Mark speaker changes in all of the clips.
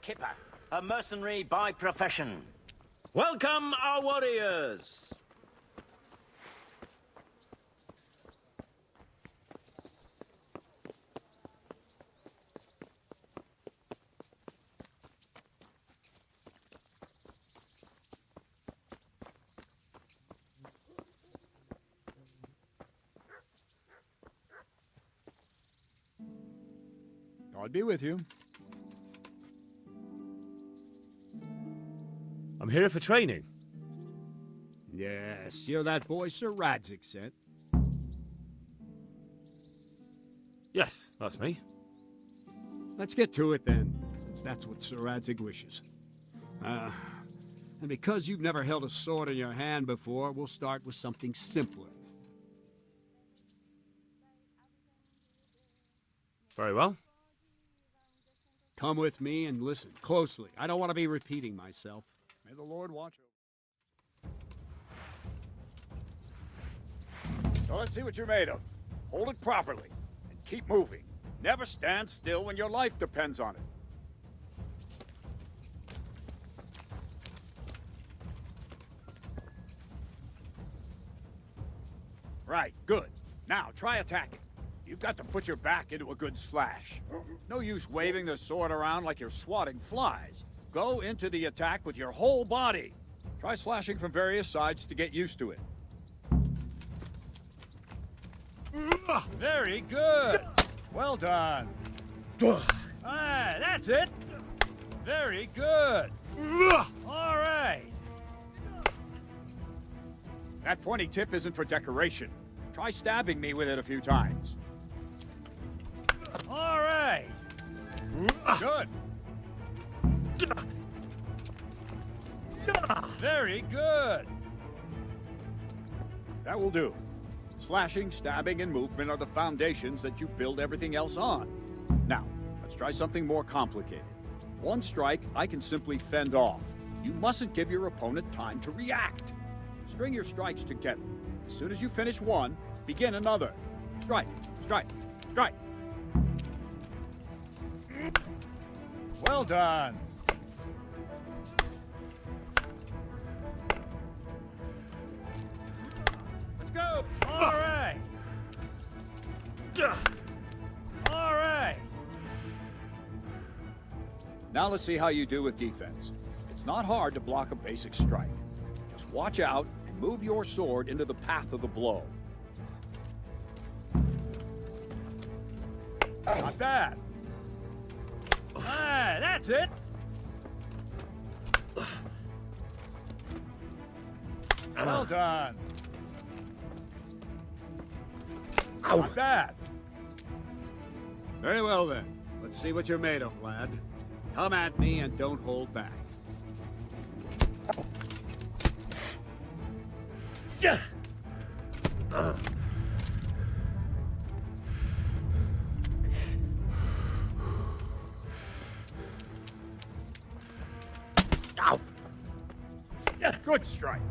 Speaker 1: Kipper, a mercenary by profession.
Speaker 2: Welcome, our warriors!
Speaker 3: God be with you.
Speaker 2: I'm here for training.
Speaker 3: Yes, you're that boy Sir Radzik sent.
Speaker 2: Yes, that's me.
Speaker 3: Let's get to it then, since that's what Sir Radzik wishes. And because you've never held a sword in your hand before, we'll start with something simpler.
Speaker 2: Very well.
Speaker 3: Come with me and listen closely. I don't want to be repeating myself. May the Lord watch over. So let's see what you're made of. Hold it properly and keep moving. Never stand still when your life depends on it. Right, good. Now try attacking. You've got to put your back into a good slash. No use waving the sword around like you're swatting flies. Go into the attack with your whole body. Try slashing from various sides to get used to it. Very good. Well done. Ah, that's it. Very good. All right. That pointy tip isn't for decoration. Try stabbing me with it a few times. All right. Good. Very good. That will do. Slashing, stabbing, and movement are the foundations that you build everything else on. Now, let's try something more complicated. One strike, I can simply fend off. You mustn't give your opponent time to react. String your strikes together. As soon as you finish one, begin another. Strike, strike, strike. Well done. Let's go. All right. All right. Now let's see how you do with defense. It's not hard to block a basic strike. Just watch out and move your sword into the path of the blow. Not bad. Ah, that's it. Well done. Not bad. Very well then. Let's see what you're made of, lad. Come at me and don't hold back. Yeah. Ow. Yeah, good strike.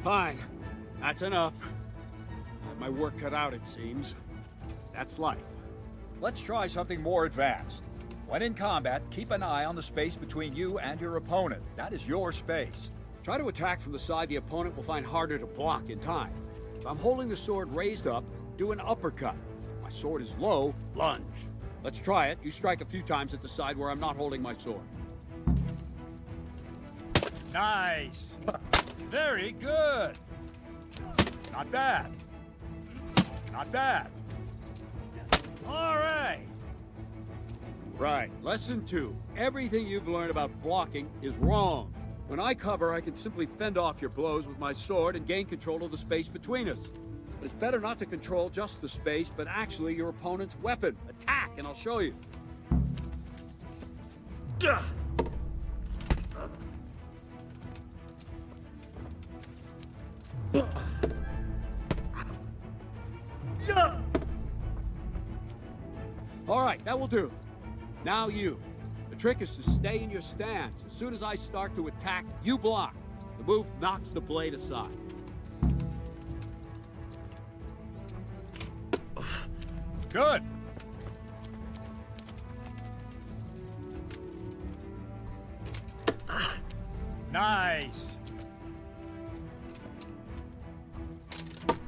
Speaker 3: Fine. That's enough. I have my work cut out, it seems. That's life. Let's try something more advanced. When in combat, keep an eye on the space between you and your opponent. That is your space. Try to attack from the side the opponent will find harder to block in time. If I'm holding the sword raised up, do an uppercut. If my sword is low, lunge. Let's try it. You strike a few times at the side where I'm not holding my sword. Nice! Very good! Not bad. Not bad. All right. Right. Lesson 2. Everything you've learned about blocking is wrong. When I cover, I can simply fend off your blows with my sword and gain control of the space between us. But it's better not to control just the space, but actually your opponent's weapon. Attack, and I'll show you. All right, that will do. Now you. The trick is to stay in your stance. As soon as I start to attack, you block. The move knocks the blade aside. Good. Nice.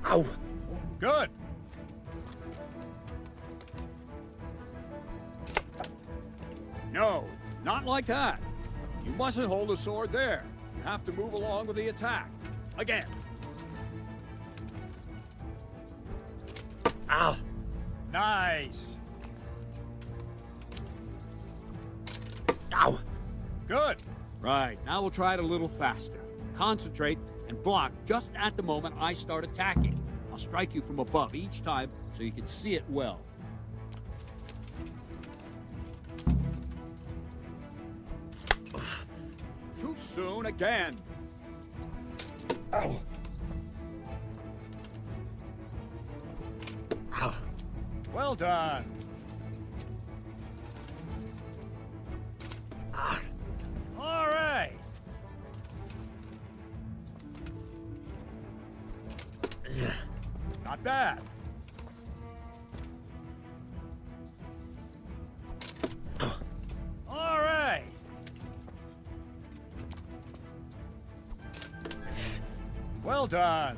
Speaker 2: Ow!
Speaker 3: Good. No, not like that. You mustn't hold the sword there. You have to move along with the attack. Again.
Speaker 2: Ow!
Speaker 3: Nice.
Speaker 2: Ow!
Speaker 3: Good. Right, now we'll try it a little faster. Concentrate and block just at the moment I start attacking. I'll strike you from above each time so you can see it well. Too soon again.
Speaker 2: Ow! Ow!
Speaker 3: Well done.
Speaker 2: Ah.
Speaker 3: All right.
Speaker 2: Yeah.
Speaker 3: Not bad. All right. Well done.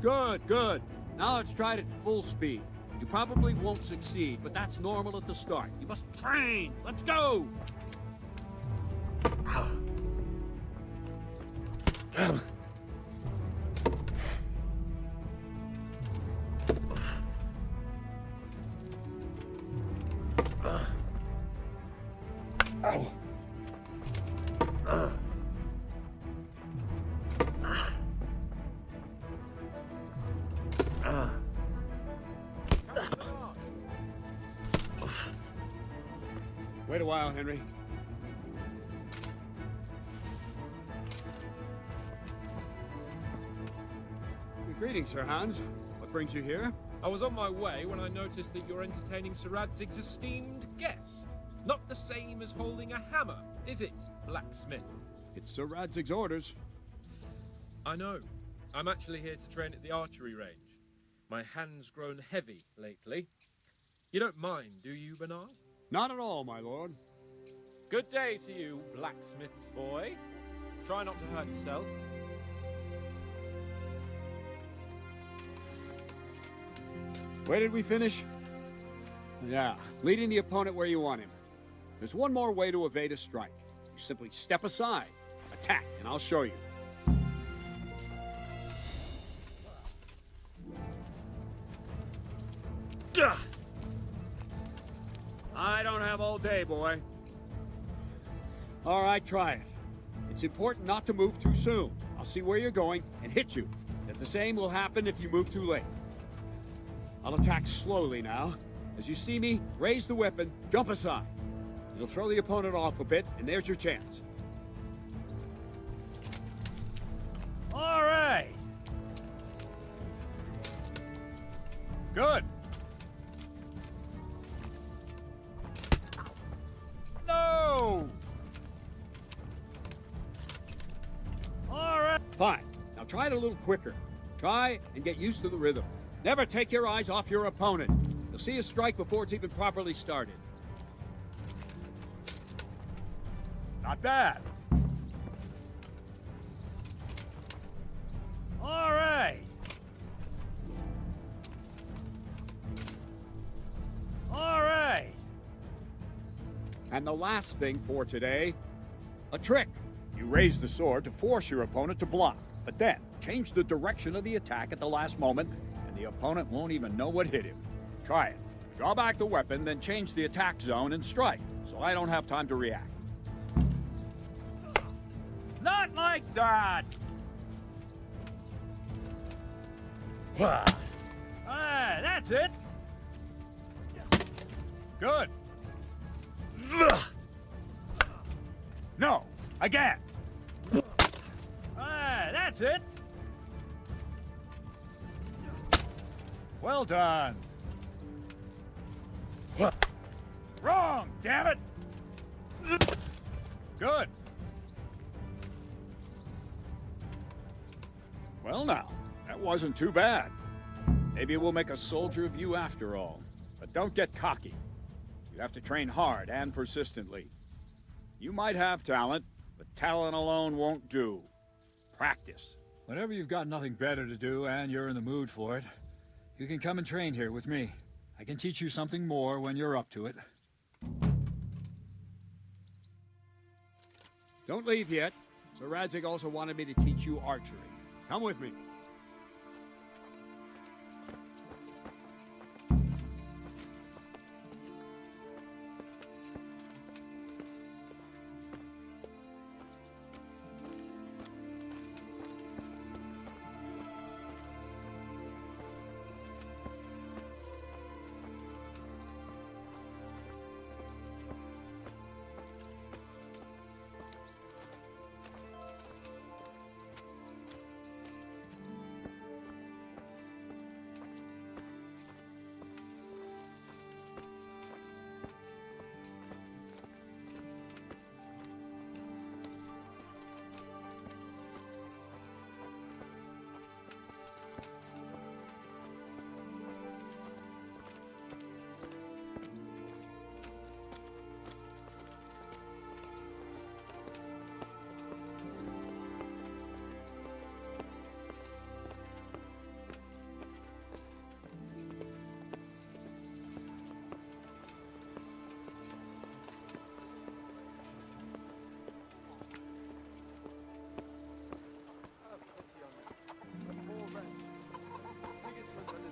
Speaker 3: Good, good. Now let's try it at full speed. You probably won't succeed, but that's normal at the start. You must train. Let's go.
Speaker 2: Ow. Ow.
Speaker 3: Wait a while, Henry. Greetings, Sir Hans. What brings you here?
Speaker 4: I was on my way when I noticed that you're entertaining Sir Radzig's esteemed guest. Not the same as holding a hammer, is it, blacksmith?
Speaker 3: It's Sir Radzig's orders.
Speaker 4: I know. I'm actually here to train at the archery range. My hand's grown heavy lately. You don't mind, do you, Bernard?
Speaker 3: Not at all, my lord.
Speaker 4: Good day to you, blacksmith's boy. Try not to hurt yourself.
Speaker 3: Where did we finish? Yeah, leading the opponent where you want him. There's one more way to evade a strike. You simply step aside, attack, and I'll show you.
Speaker 2: Gah!
Speaker 3: I don't have all day, boy. All right, try it. It's important not to move too soon. I'll see where you're going and hit you. But the same will happen if you move too late. I'll attack slowly now. As you see me, raise the weapon, jump aside. It'll throw the opponent off a bit, and there's your chance. All right. Good. No! All right. Fine. Now try it a little quicker. Try and get used to the rhythm. Never take your eyes off your opponent. You'll see a strike before it's even properly started. Not bad. All right. All right. And the last thing for today, a trick. You raise the sword to force your opponent to block, but then change the direction of the attack at the last moment, and the opponent won't even know what hit him. Try it. Draw back the weapon, then change the attack zone and strike, so I don't have time to react. Not like that! Ah, that's it! Good. No, again! Ah, that's it! Well done. Wrong, damn it! Good. Well now, that wasn't too bad. Maybe we'll make a soldier of you after all. But don't get cocky. You have to train hard and persistently. You might have talent, but talent alone won't do. Practice. Whenever you've got nothing better to do and you're in the mood for it, you can come and train here with me. I can teach you something more when you're up to it. Don't leave yet. Sir Radzig also wanted me to teach you archery. Come with me.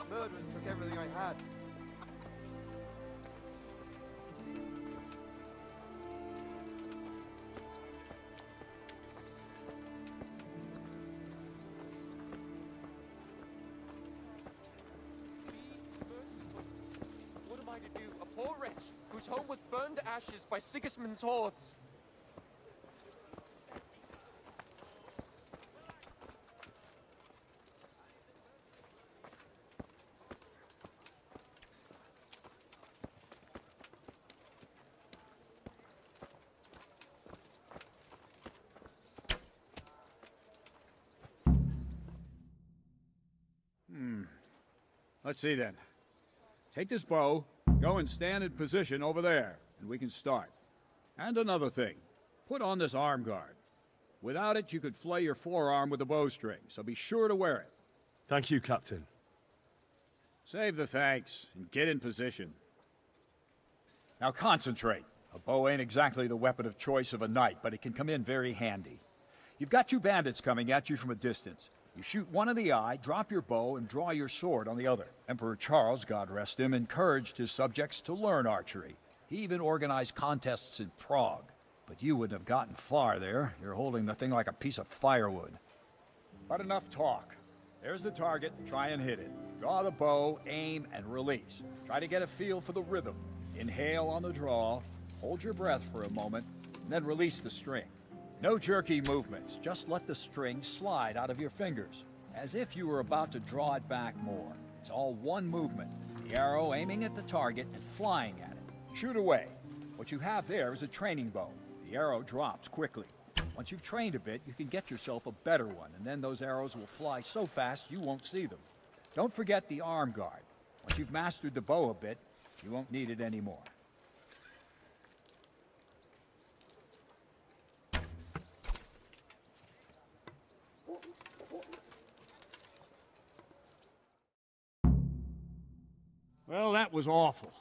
Speaker 5: Murderers took everything I had.
Speaker 6: What am I to do? A poor wretch whose home was burned to ashes by Sigismund's hordes.
Speaker 3: Let's see then. Take this bow, go and stand in position over there, and we can start. And another thing, put on this arm guard. Without it, you could flay your forearm with a bowstring, so be sure to wear it.
Speaker 2: Thank you, Captain.
Speaker 3: Save the thanks, and get in position. Now concentrate. A bow ain't exactly the weapon of choice of a knight, but it can come in very handy. You've got two bandits coming at you from a distance. You shoot one in the eye, drop your bow, and draw your sword on the other. Emperor Charles, God rest him, encouraged his subjects to learn archery. He even organized contests in Prague. But you wouldn't have gotten far there. You're holding the thing like a piece of firewood. But enough talk. There's the target. Try and hit it. Draw the bow, aim, and release. Try to get a feel for the rhythm. Inhale on the draw, hold your breath for a moment, and then release the string. No jerky movements, just let the string slide out of your fingers, as if you were about to draw it back more. It's all one movement, the arrow aiming at the target and flying at it. Shoot away. What you have there is a training bow. The arrow drops quickly. Once you've trained a bit, you can get yourself a better one, and then those arrows will fly so fast you won't see them. Don't forget the arm guard. Once you've mastered the bow a bit, you won't need it anymore.
Speaker 2: Well, that was awful.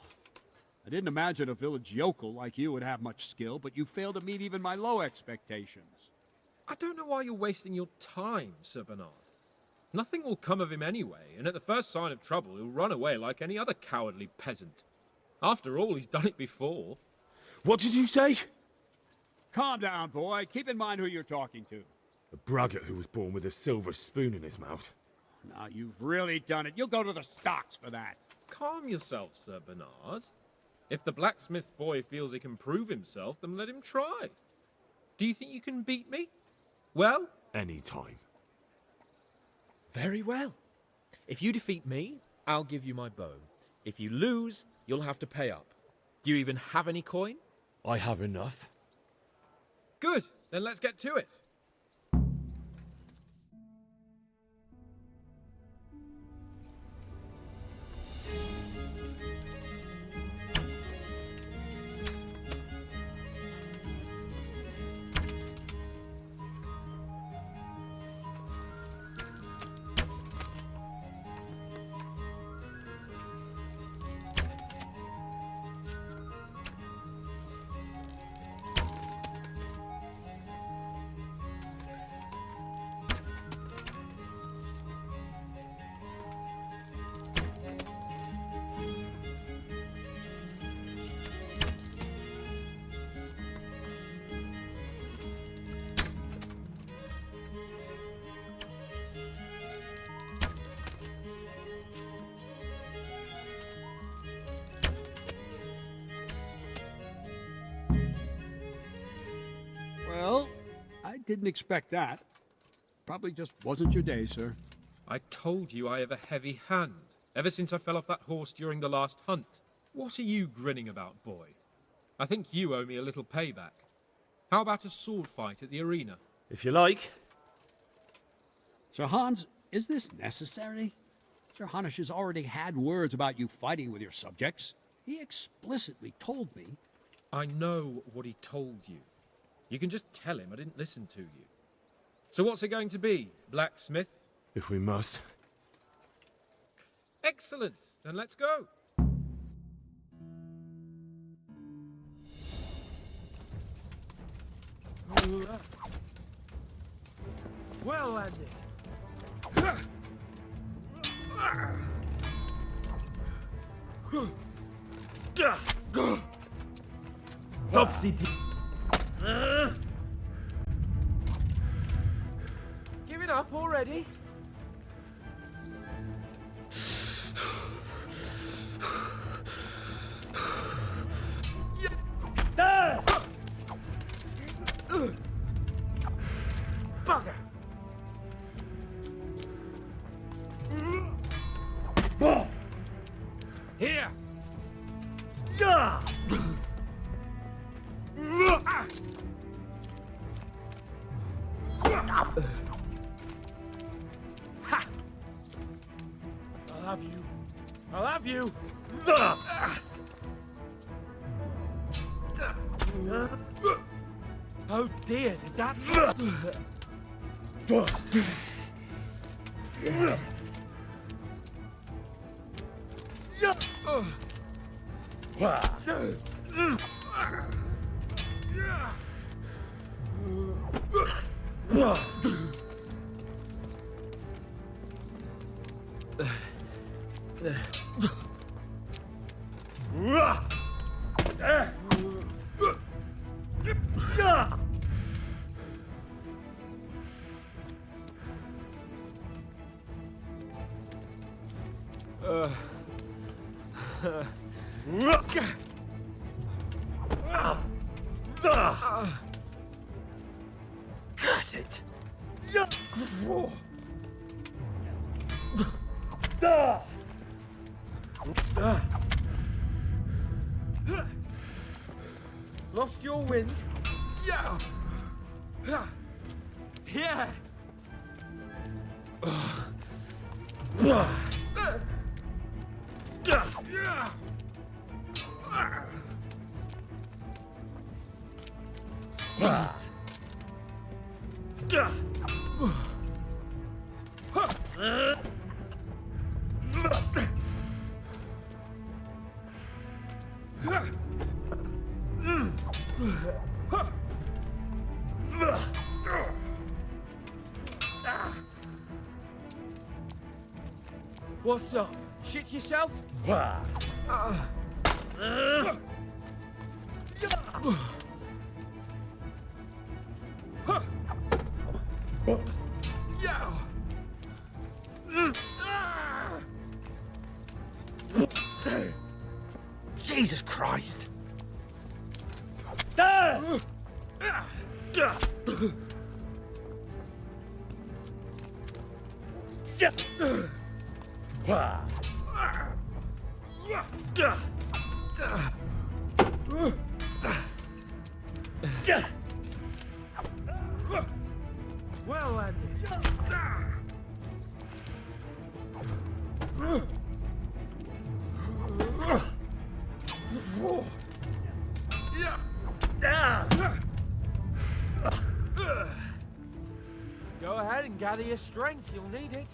Speaker 2: I didn't imagine a village yokel like you would have much skill, but you failed to meet even my low expectations.
Speaker 4: I don't know why you're wasting your time, Sir Bernard. Nothing will come of him anyway, and at the first sign of trouble, he'll run away like any other cowardly peasant. After all, he's done it before.
Speaker 7: What did you say?
Speaker 2: Calm down, boy. Keep in mind who you're talking to.
Speaker 7: A braggart who was born with a silver spoon in his mouth.
Speaker 2: Now, you've really done it. You'll go to the stocks for that.
Speaker 4: Calm yourself, Sir Bernard. If the blacksmith boy feels he can prove himself, then let him try. Do you think you can beat me? Well?
Speaker 7: Any time.
Speaker 4: Very well. If you defeat me, I'll give you my bow. If you lose, you'll have to pay up. Do you even have any coin?
Speaker 7: I have enough.
Speaker 4: Good, then let's get to it.
Speaker 2: Well, I didn't expect that. Probably just wasn't your day, sir.
Speaker 4: I told you I have a heavy hand, ever since I fell off that horse during the last hunt. What are you grinning about, boy? I think you owe me a little payback. How about a sword fight at the arena?
Speaker 7: If you like.
Speaker 2: Sir Hans, is this necessary? Sir Hanush has already had words about you fighting with your subjects. He explicitly told me.
Speaker 4: I know what he told you. You can just tell him I didn't listen to you. So what's it going to be, blacksmith?
Speaker 7: If we must.
Speaker 4: Excellent, then let's go.
Speaker 6: Well landed. Giving up already? Bugger! Here! Ha! I'll have you. I'll have you. Oh dear, did that... Curse it! Lost your wind? Yeah! Yeah! What's up? Shit yourself?
Speaker 8: Jesus Christ! Well landed.
Speaker 6: Go ahead and gather your strength. You'll need it.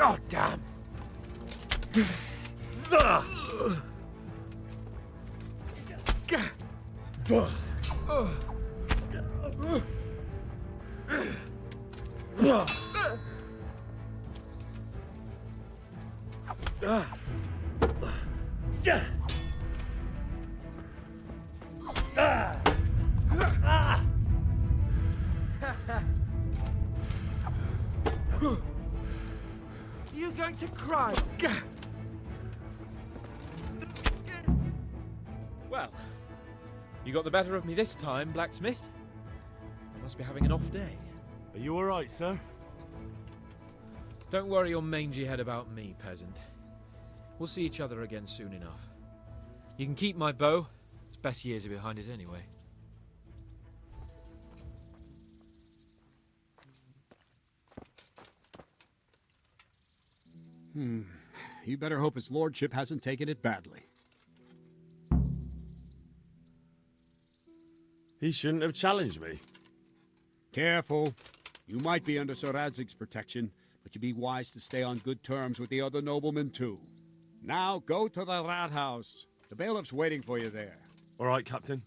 Speaker 8: God damn!
Speaker 6: You're going to cry.
Speaker 4: Well, you got the better of me this time, blacksmith. I must be having an off day.
Speaker 7: Are you alright, sir?
Speaker 4: Don't worry your mangy head about me, peasant. We'll see each other again soon enough. You can keep my bow. Its best years are behind it anyway.
Speaker 2: You better hope his lordship hasn't taken it badly.
Speaker 7: He shouldn't have challenged me.
Speaker 2: Careful. You might be under Sir Radzig's protection, but you be wise to stay on good terms with the other noblemen too. Now go to the rat house. The bailiff's waiting for you there.
Speaker 7: Alright, Captain.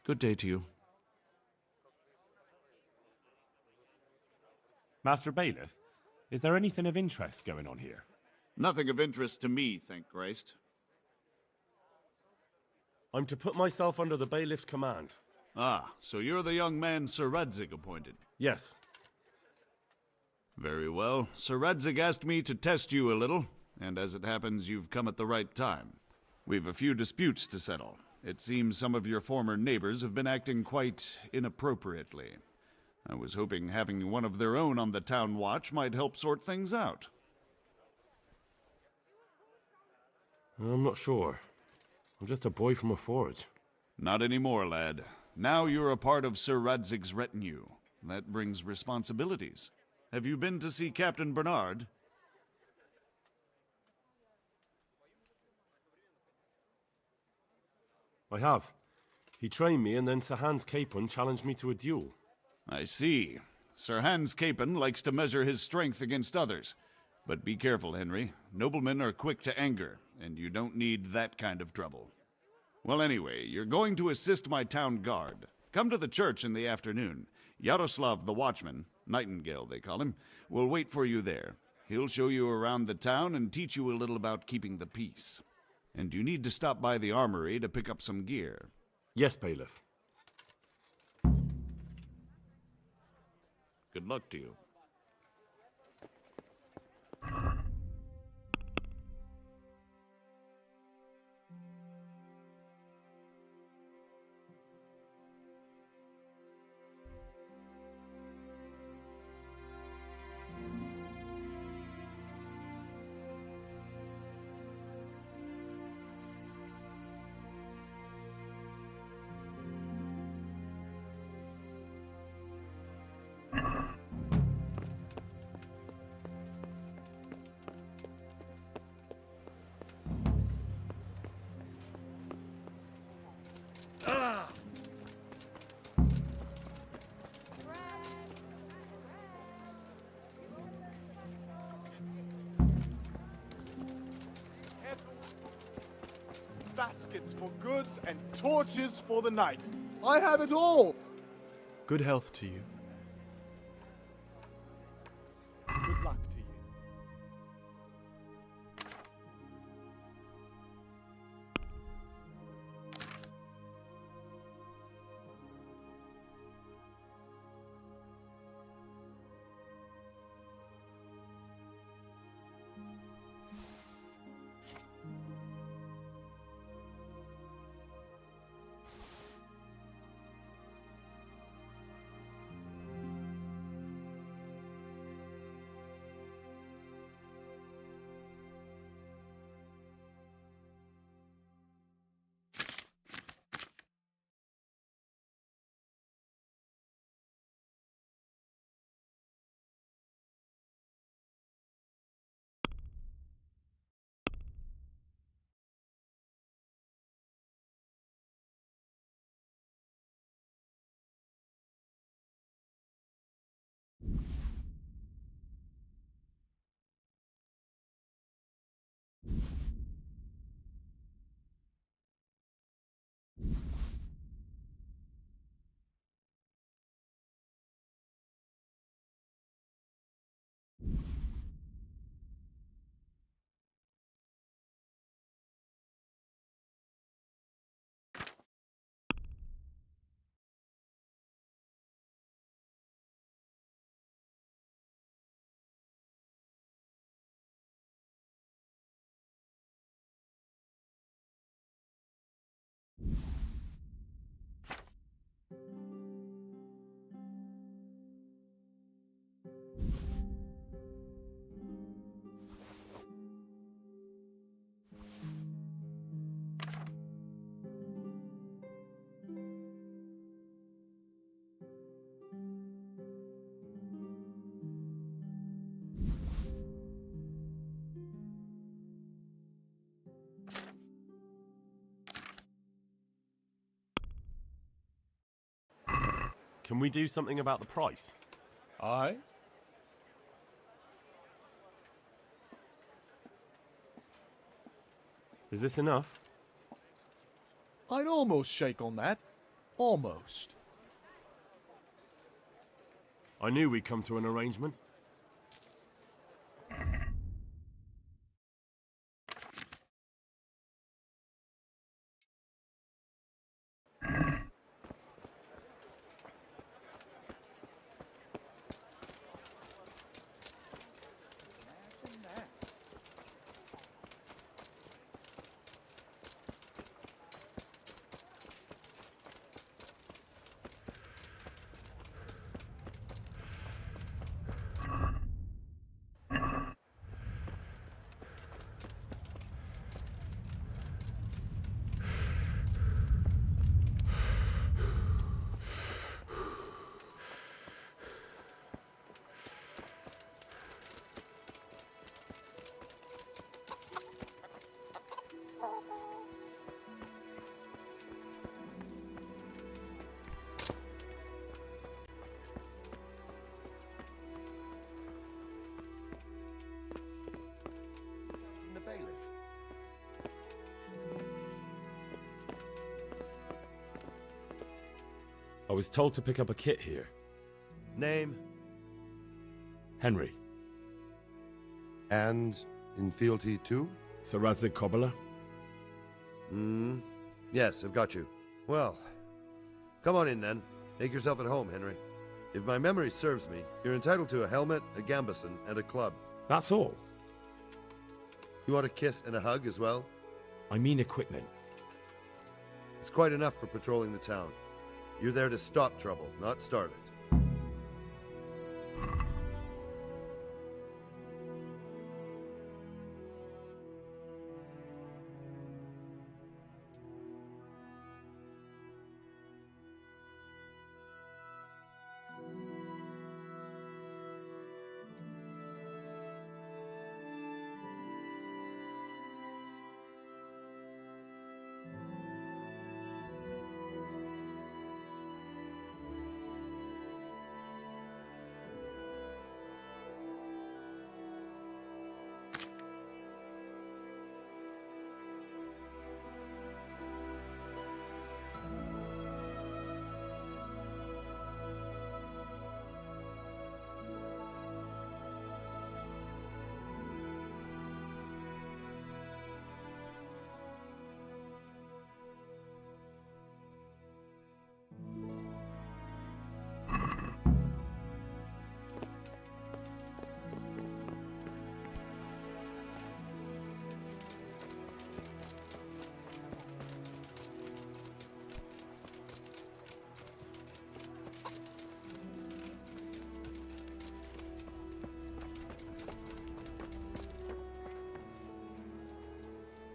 Speaker 9: Good day to you.
Speaker 7: Master Bailiff, is there anything of interest going on here?
Speaker 9: Nothing of interest to me, thank Christ.
Speaker 10: I'm to put myself under the bailiff's command.
Speaker 9: Ah, so you're the young man Sir Radzig appointed.
Speaker 10: Yes.
Speaker 9: Very well. Sir Radzig asked me to test you a little, and as it happens, you've come at the right time. We've a few disputes to settle. It seems some of your former neighbors have been acting quite inappropriately. I was hoping having one of their own on the town watch might help sort things out.
Speaker 10: I'm not sure. I'm just a boy from a forge.
Speaker 9: Not anymore, lad. Now you're a part of Sir Radzig's retinue. That brings responsibilities. Have you been to see Captain Bernard?
Speaker 10: I have. He trained me, and then Sir Hans Capon challenged me to a duel.
Speaker 9: I see. Sir Hans Capon likes to measure his strength against others. But be careful, Henry. Noblemen are quick to anger, and you don't need that kind of trouble. Well, anyway, you're going to assist my town guard. Come to the church in the afternoon. Yaroslav the watchman, Nightingale they call him, will wait for you there. He'll show you around the town and teach you a little about keeping the peace. And you need to stop by the armory to pick up some gear.
Speaker 10: Yes, bailiff.
Speaker 9: Good luck to you.
Speaker 5: Baskets for goods and torches for the night. I have it all.
Speaker 11: Good health to you.
Speaker 5: Good luck to you.
Speaker 10: Can we do something about the price?
Speaker 5: Aye?
Speaker 10: Is this enough?
Speaker 5: I'd almost shake on that. Almost.
Speaker 10: I knew we'd come to an arrangement.
Speaker 12: The bailiff.
Speaker 10: I was told to pick up a kit here.
Speaker 12: Name?
Speaker 10: Henry.
Speaker 12: And in fealty too?
Speaker 10: Sir Radzig Kobyla?
Speaker 12: Yes, I've got you. Well, come on in then. Make yourself at home, Henry. If my memory serves me, you're entitled to a helmet, a gambeson, and a club.
Speaker 10: That's all.
Speaker 12: You want a kiss and a hug as well?
Speaker 10: I mean equipment.
Speaker 12: It's quite enough for patrolling the town. You're there to stop trouble, not start it.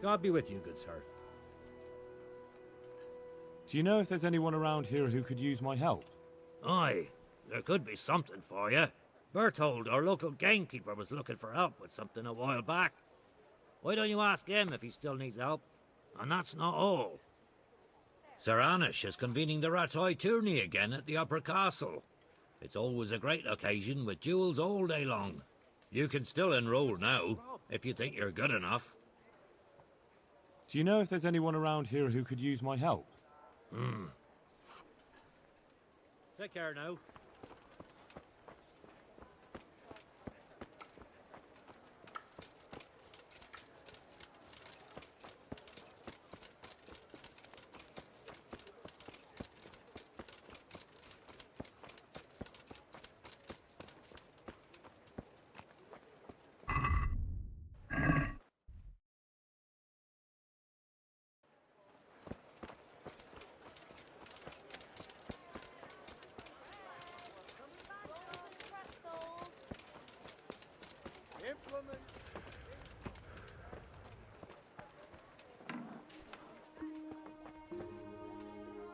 Speaker 8: God be with you, good sir.
Speaker 7: Do you know if there's anyone around here who could use my help?
Speaker 8: Aye, there could be something for you. Berthold, our local gamekeeper, was looking for help with something a while back. Why don't you ask him if he still needs help? And that's not all. Sir Anish is convening the Rat's Eye tourney again at the Upper Castle. It's always a great occasion with duels all day long. You can still enroll now, if you think you're good enough.
Speaker 7: Do you know if there's anyone around here who could use my help?
Speaker 8: Take care now.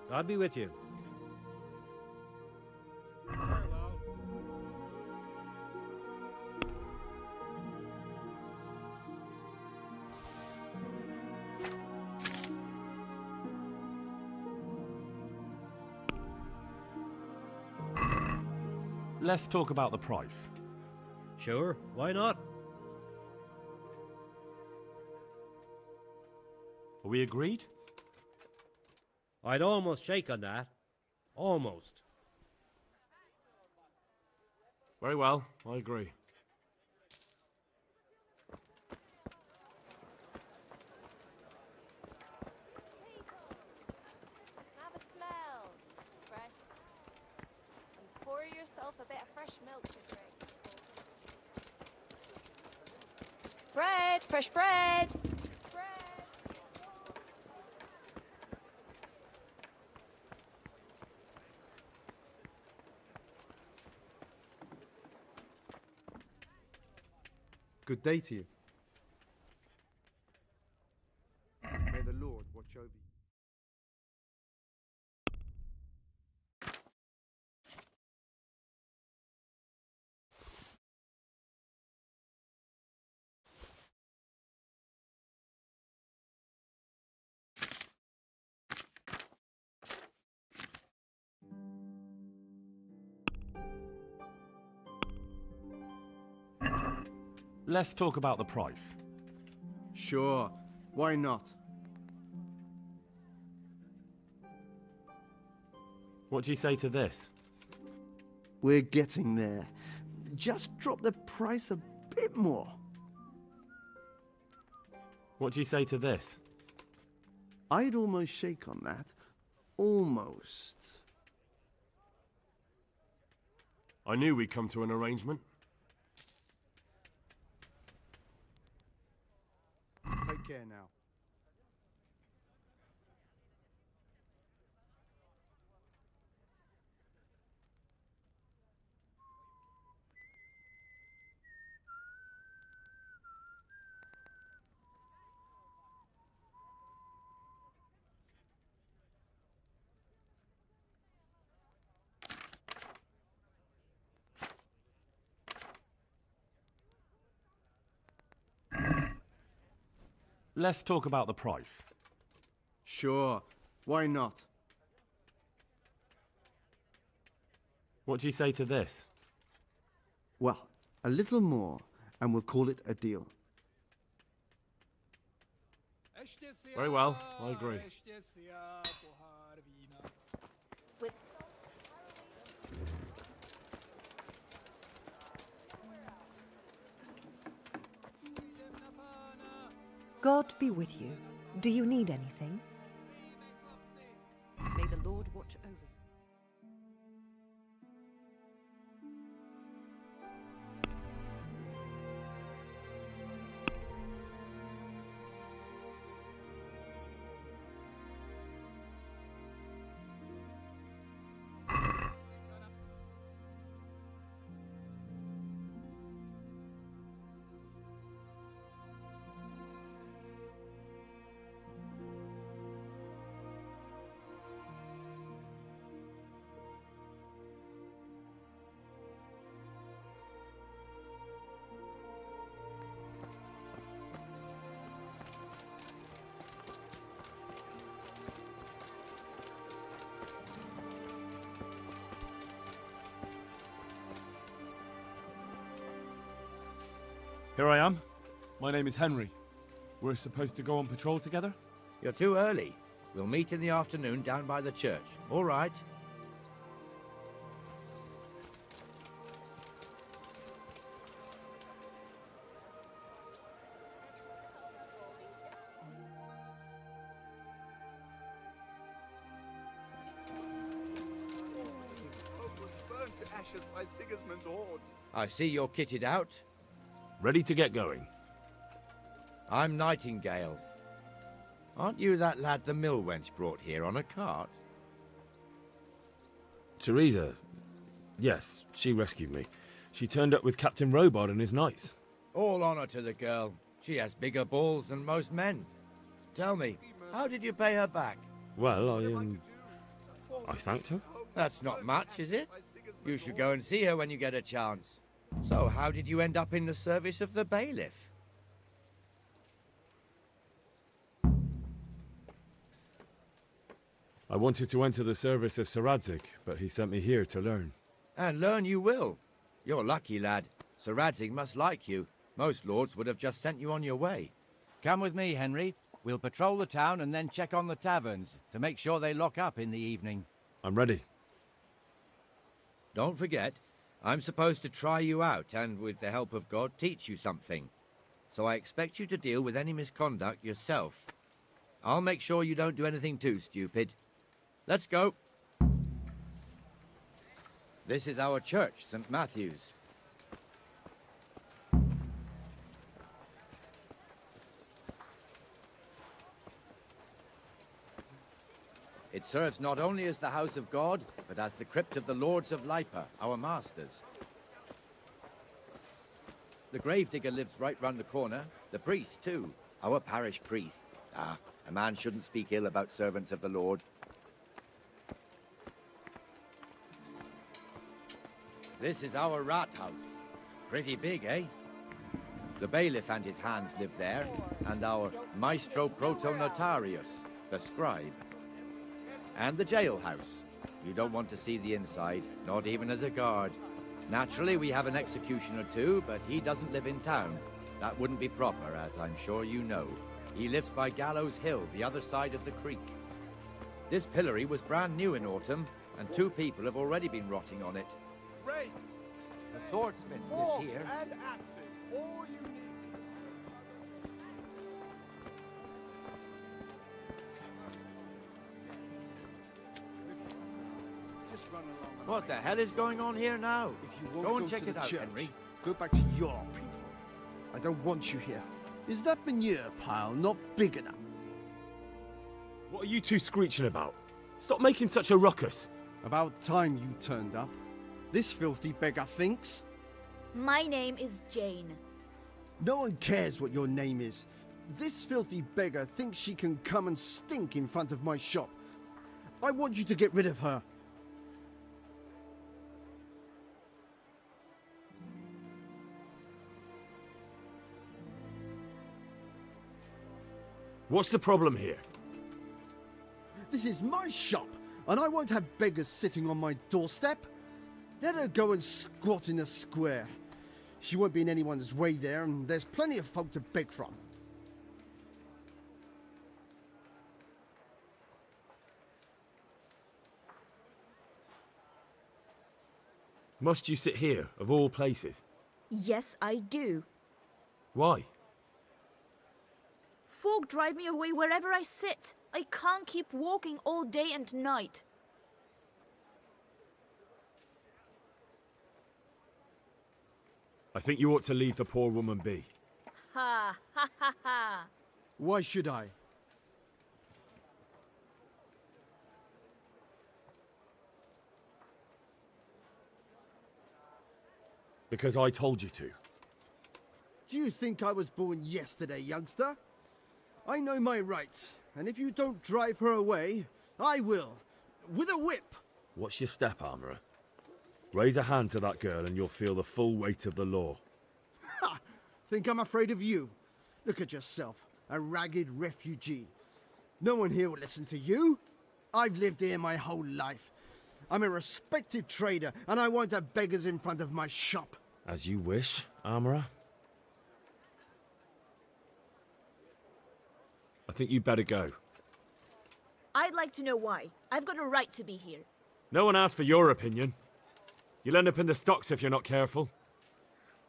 Speaker 8: God be with you. Farewell.
Speaker 7: Let's talk about the price.
Speaker 8: Sure, why not?
Speaker 7: Are we agreed?
Speaker 8: I'd almost shake on that,
Speaker 10: Almost. Very well, I agree.
Speaker 13: Have a smell. Fresh. And pour yourself a bit of fresh milk to drink. Bread! Fresh bread! Bread!
Speaker 11: Good day to you. May the Lord watch over you.
Speaker 7: Let's talk about the price.
Speaker 11: Sure, why not?
Speaker 10: What do you say to this?
Speaker 11: We're getting there. Just drop the price a bit more.
Speaker 10: What do you say to this?
Speaker 11: I'd almost shake on that. Almost.
Speaker 10: I knew we'd come to an arrangement.
Speaker 11: Take care now.
Speaker 7: Let's talk about the price.
Speaker 11: Sure, why not?
Speaker 10: What do you say to this?
Speaker 11: Well, a little more, and we'll call it a deal.
Speaker 10: Very well, I agree.
Speaker 13: With
Speaker 14: God be with you. Do you need anything? May the Lord watch over you.
Speaker 7: Here I am. My name is Henry. We're supposed to go on patrol together?
Speaker 15: You're too early. We'll meet in the afternoon down by the church. All right?
Speaker 5: Burned to ashes by Sigismund's hordes.
Speaker 15: I see you're kitted out.
Speaker 10: Ready to get going.
Speaker 15: I'm Nightingale. Aren't you that lad the mill wench brought here on a cart?
Speaker 10: Teresa. Yes, she rescued me. She turned up with Captain Robard and his knights.
Speaker 15: All honor to the girl. She has bigger balls than most men. Tell me, how did you pay her back?
Speaker 10: Well, I thanked her.
Speaker 15: That's not much, is it? You should go and see her when you get a chance. So, how did you end up in the service of the bailiff?
Speaker 10: I wanted to enter the service of Sir Radzig, but he sent me here to learn.
Speaker 15: And learn you will. You're lucky, lad. Sir Radzig must like you. Most lords would have just sent you on your way.
Speaker 16: Come with me, Henry. We'll patrol the town and then check on the taverns to make sure they lock up in the evening.
Speaker 10: I'm ready.
Speaker 15: Don't forget, I'm supposed to try you out and, with the help of God, teach you something. So I expect you to deal with any misconduct yourself. I'll make sure you don't do anything too stupid. Let's go. This is our church, St. Matthew's. It serves not only as the house of God, but as the crypt of the Lords of Lipa, our masters. The gravedigger lives right round the corner. The priest, too. Our parish priest. Ah, a man shouldn't speak ill about servants of the Lord. This is our rat house. Pretty big, eh? The bailiff and his hands live there, and our maestro protonotarius, the scribe. And the jailhouse. You don't want to see the inside, not even as a guard. Naturally, we have an executioner too, but he doesn't live in town. That wouldn't be proper, as I'm sure you know. He lives by Gallows Hill, the other side of the creek. This pillory was brand new in autumn, and 2 people have already been rotting on it.
Speaker 5: Race,
Speaker 15: The swordsmith
Speaker 5: forks,
Speaker 15: lives here.
Speaker 5: and axes. All you need.
Speaker 15: What the hell is going on here now?
Speaker 11: If you won't
Speaker 15: Go and
Speaker 11: go
Speaker 15: check
Speaker 11: to
Speaker 15: it
Speaker 11: the
Speaker 15: out,
Speaker 11: church,
Speaker 15: Henry.
Speaker 11: go back to your people. I don't want you here. Is that manure pile not big enough?
Speaker 10: What are you two screeching about? Stop making such a ruckus.
Speaker 11: About time you turned up. This filthy beggar thinks.
Speaker 13: My name is Jane.
Speaker 11: No one cares what your name is. This filthy beggar thinks she can come and stink in front of my shop. I want you to get rid of her.
Speaker 10: What's the problem here?
Speaker 11: This is my shop, and I won't have beggars sitting on my doorstep. Let her go and squat in a square. She won't be in anyone's way there, and there's plenty of folk to beg from.
Speaker 10: Must you sit here, of all places?
Speaker 13: Yes, I do.
Speaker 10: Why?
Speaker 13: Folk drive me away wherever I sit. I can't keep walking all day and night.
Speaker 10: I think you ought to leave the poor woman be.
Speaker 13: Ha, ha, ha, ha.
Speaker 11: Why should I?
Speaker 10: Because I told you to.
Speaker 11: Do you think I was born yesterday, youngster? I know my rights, and if you don't drive her away, I will. With a whip.
Speaker 10: What's your step, Armourer? Raise a hand to that girl and you'll feel the full weight of the law.
Speaker 11: Ha! Think I'm afraid of you? Look at yourself, a ragged refugee. No one here will listen to you. I've lived here my whole life. I'm a respected trader, and I won't have beggars in front of my shop.
Speaker 10: As you wish, Armourer. I think you'd better go.
Speaker 13: I'd like to know why. I've got a right to be here.
Speaker 10: No one asked for your opinion. You'll end up in the stocks if you're not careful.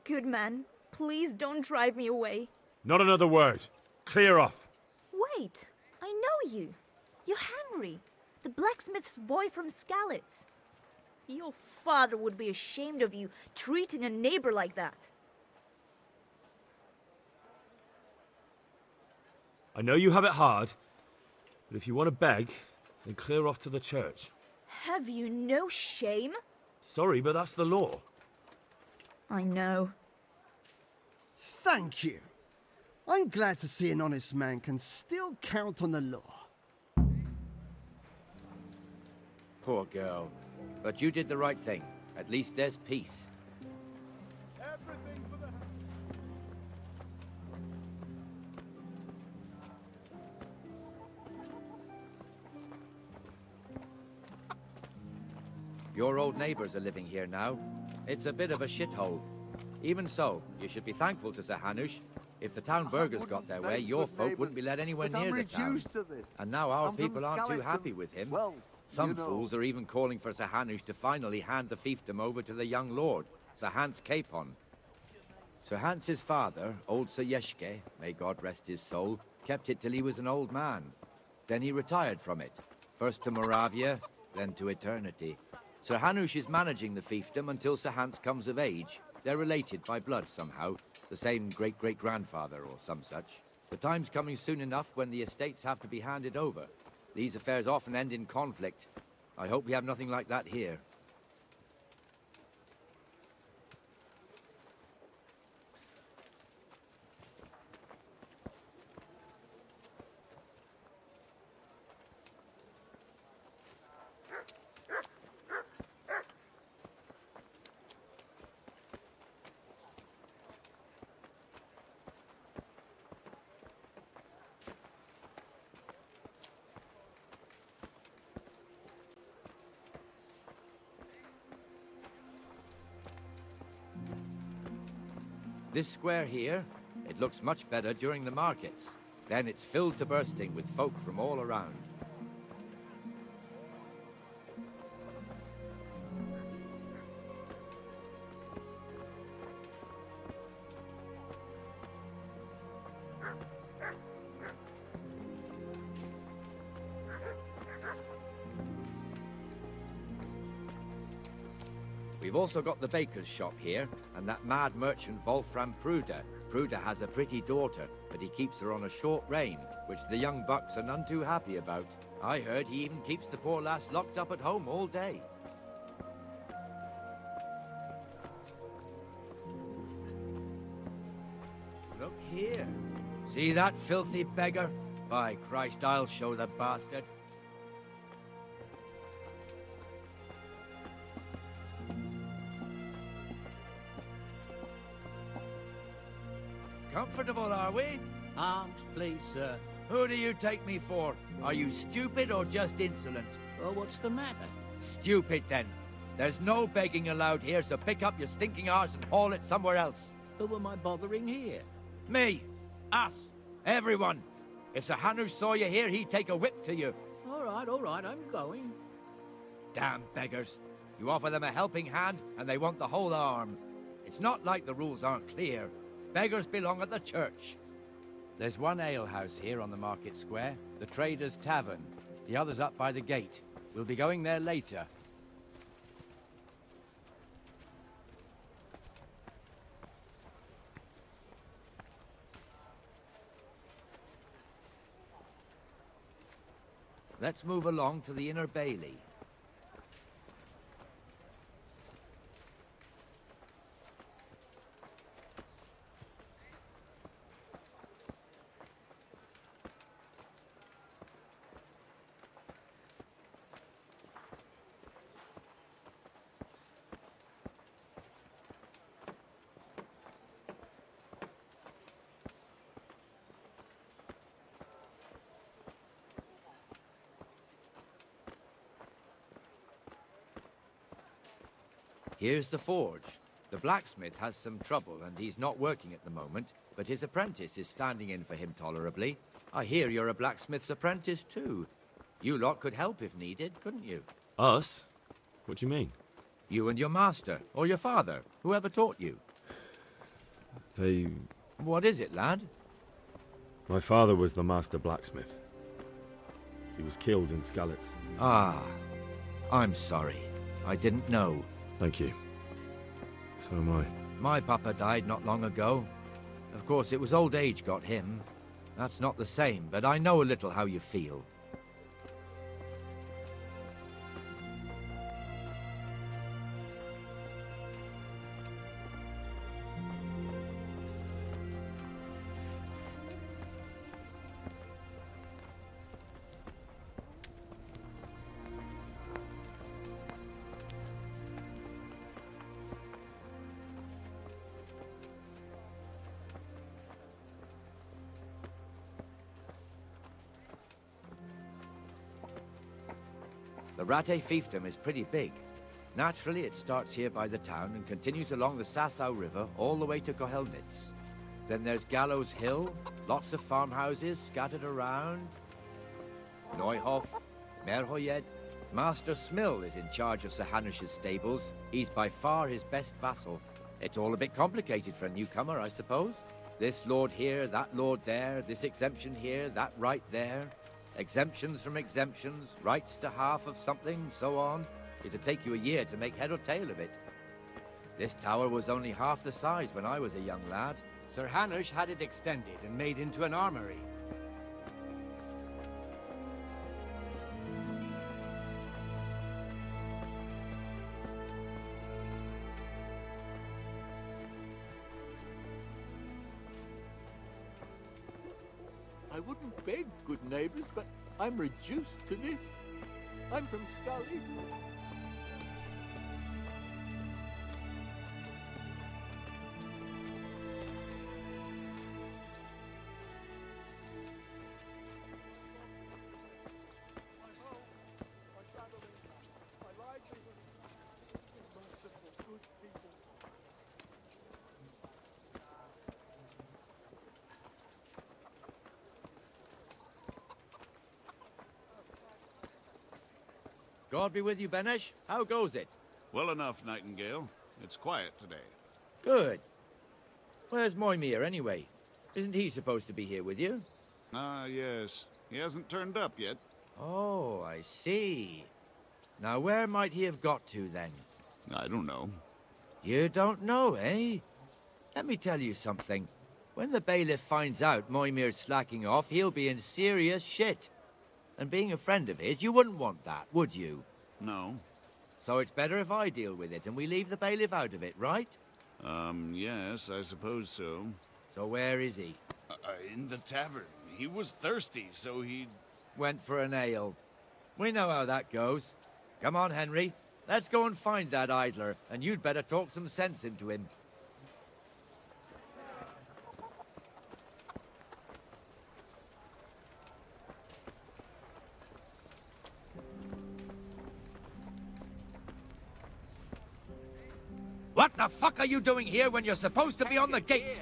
Speaker 13: Good man, please don't drive me away.
Speaker 10: Not another word. Clear off.
Speaker 13: Wait, I know you. You're Henry, the blacksmith's boy from Skalitz. Your father would be ashamed of you treating a neighbor like that.
Speaker 10: I know you have it hard, but if you want to beg, then clear off to the church.
Speaker 13: Have you no shame?
Speaker 10: Sorry, but that's the law.
Speaker 13: I know.
Speaker 11: Thank you. I'm glad to see an honest man can still count on the law.
Speaker 15: Poor girl. But you did the right thing. At least there's peace.
Speaker 5: Everything for the...
Speaker 15: Your old neighbors are living here now. It's a bit of a shithole. Even so, you should be thankful to Sir Hanush. If the town burghers got their way, your folk wouldn't be let anywhere near the town. And now our people aren't too happy with him.
Speaker 17: Well,
Speaker 15: Some fools are even calling for Sir Hanush to finally hand the fiefdom over to the young lord, Sir Hans Capon. Sir Hans's father, old Sir Yeshke, may God rest his soul, kept it till he was an old man. Then he retired from it, first to Moravia, then to eternity. Sir Hanush is managing the fiefdom until Sir Hans comes of age. They're related by blood somehow, the same great-great-grandfather or some such. The time's coming soon enough when the estates have to be handed over. These affairs often end in conflict. I hope we have nothing like that here. This square here, it looks much better during the markets. Then it's filled to bursting with folk from all around. We've also got the baker's shop here, and that mad merchant Wolfram Pruder. Pruder has a pretty daughter, but he keeps her on a short rein, which the young bucks are none too happy about. I heard he even keeps the poor lass locked up at home all day. Look here. See that filthy beggar? By Christ, I'll show the bastard. Comfortable, are we?
Speaker 17: Arms, please, sir.
Speaker 15: Who do you take me for? Are you stupid or just insolent?
Speaker 17: Oh, what's the matter?
Speaker 15: Stupid, then. There's no begging allowed here, so pick up your stinking arse and haul it somewhere else.
Speaker 17: Who am I bothering here?
Speaker 15: Me. Us. Everyone. If Sir Hanush saw you here, he'd take a whip to you.
Speaker 17: All right, I'm going.
Speaker 15: Damn beggars. You offer them a helping hand, and they want the whole arm. It's not like the rules aren't clear. Beggars belong at the church. There's one alehouse here on the market square, the Trader's Tavern. The other's up by the gate. We'll be going there later. Let's move along to the Inner Bailey. Here's the forge. The blacksmith has some trouble and he's not working at the moment, but his apprentice is standing in for him tolerably. I hear you're a blacksmith's apprentice too. You lot could help if needed, couldn't you?
Speaker 10: Us? What do you mean?
Speaker 15: You and your master, or your father, whoever taught you.
Speaker 10: They...
Speaker 15: What is it, lad?
Speaker 10: My father was the master blacksmith. He was killed in Skalitz.
Speaker 15: Ah, I'm sorry. I didn't know.
Speaker 10: Thank you. So am I.
Speaker 15: My papa died not long ago. Of course, it was old age got him. That's not the same, but I know a little how you feel. The Ratte fiefdom is pretty big. Naturally, it starts here by the town and continues along the Sasau River all the way to Kohelnitz. Then there's Gallows Hill, lots of farmhouses scattered around. Neuhof, Merhoyed, Master Smill is in charge of Sir Hanish's stables. He's by far his best vassal. It's all a bit complicated for a newcomer, I suppose. This lord here, that lord there, this exemption here, that right there. Exemptions from exemptions, rights to half of something, so on. It'd take you a year to make head or tail of it. This tower was only half the size when I was a young lad.
Speaker 16: Sir Hanish had it extended and made into an armory.
Speaker 17: I wouldn't beg, good neighbors, but I'm reduced to this. I'm from Scully.
Speaker 15: God be with you, Benesh. How goes it?
Speaker 9: Well enough, Nightingale. It's quiet today.
Speaker 15: Good. Where's Moimir, anyway? Isn't he supposed to be here with you?
Speaker 9: Ah, yes. He hasn't turned up yet.
Speaker 15: Oh, I see. Now, where might he have got to, then?
Speaker 9: I don't know.
Speaker 15: You don't know, eh? Let me tell you something. When the bailiff finds out Moimir's slacking off, he'll be in serious shit. And being a friend of his, you wouldn't want that, would you?
Speaker 9: No.
Speaker 15: So it's better if I deal with it and we leave the bailiff out of it, right?
Speaker 9: Yes, I suppose so.
Speaker 15: So where is he?
Speaker 9: In the tavern. He was thirsty, so he...
Speaker 15: Went for an ale. We know how that goes. Come on, Henry. Let's go and find that idler, and you'd better talk some sense into him. What the fuck are you doing here when you're supposed to be on the gate?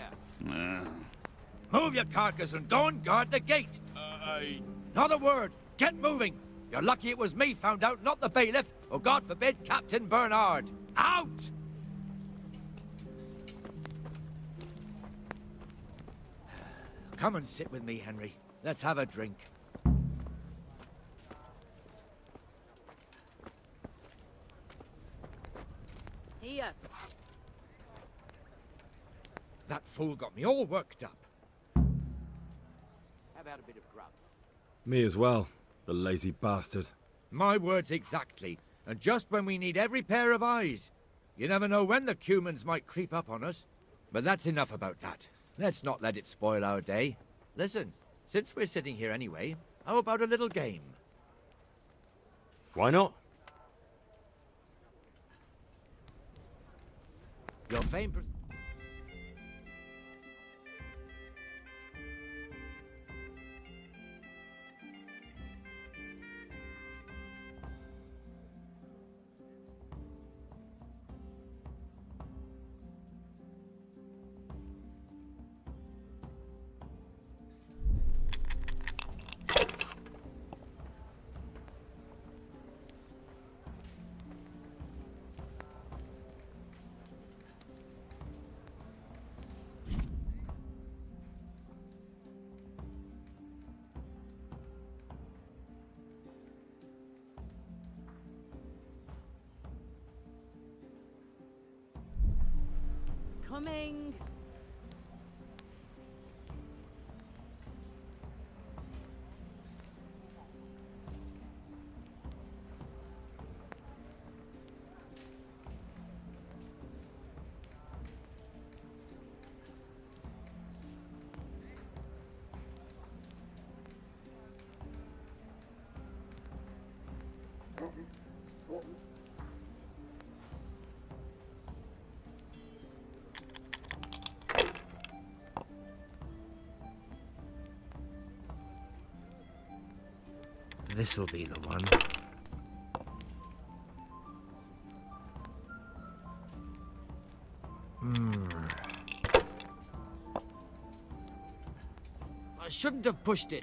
Speaker 15: Move your carcass and go and guard the gate. Not a word. Get moving. You're lucky it was me found out, not the bailiff, or God forbid, Captain Bernard. Out! Come and sit with me, Henry. Let's have a drink.
Speaker 17: Here.
Speaker 15: That fool got me all worked up.
Speaker 17: How about a bit of grub?
Speaker 10: Me as well, the lazy bastard.
Speaker 15: My words exactly. And just when we need every pair of eyes. You never know when the Cumans might creep up on us. But that's enough about that. Let's not let it spoil our day. Listen, since we're sitting here anyway, how about a little game?
Speaker 10: Why not?
Speaker 15: Your fame...
Speaker 17: Coming.
Speaker 15: This'll be the one. I shouldn't have pushed it.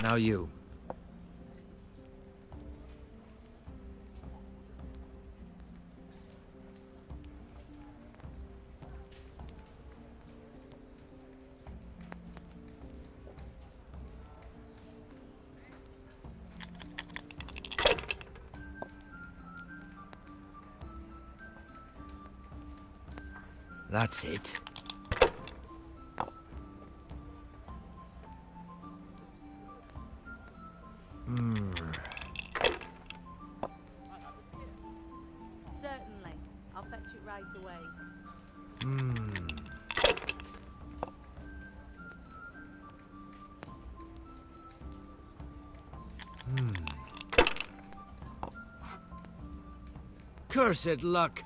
Speaker 15: Now you. That's it.
Speaker 18: Certainly. I'll fetch it right away.
Speaker 15: Cursed luck.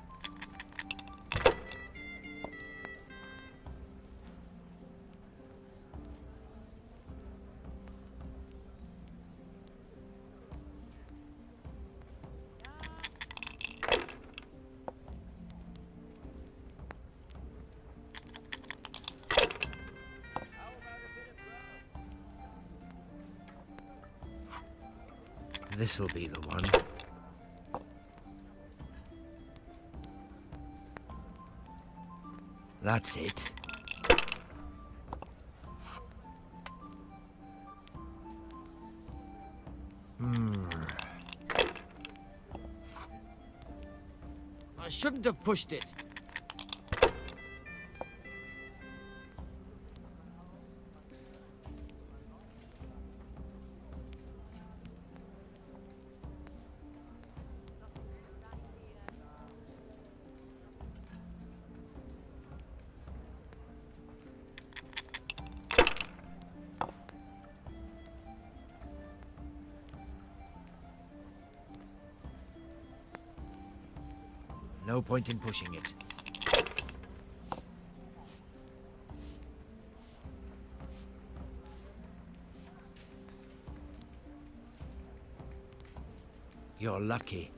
Speaker 15: This'll be the one. That's it. I shouldn't have pushed it. No point in pushing it. You're lucky.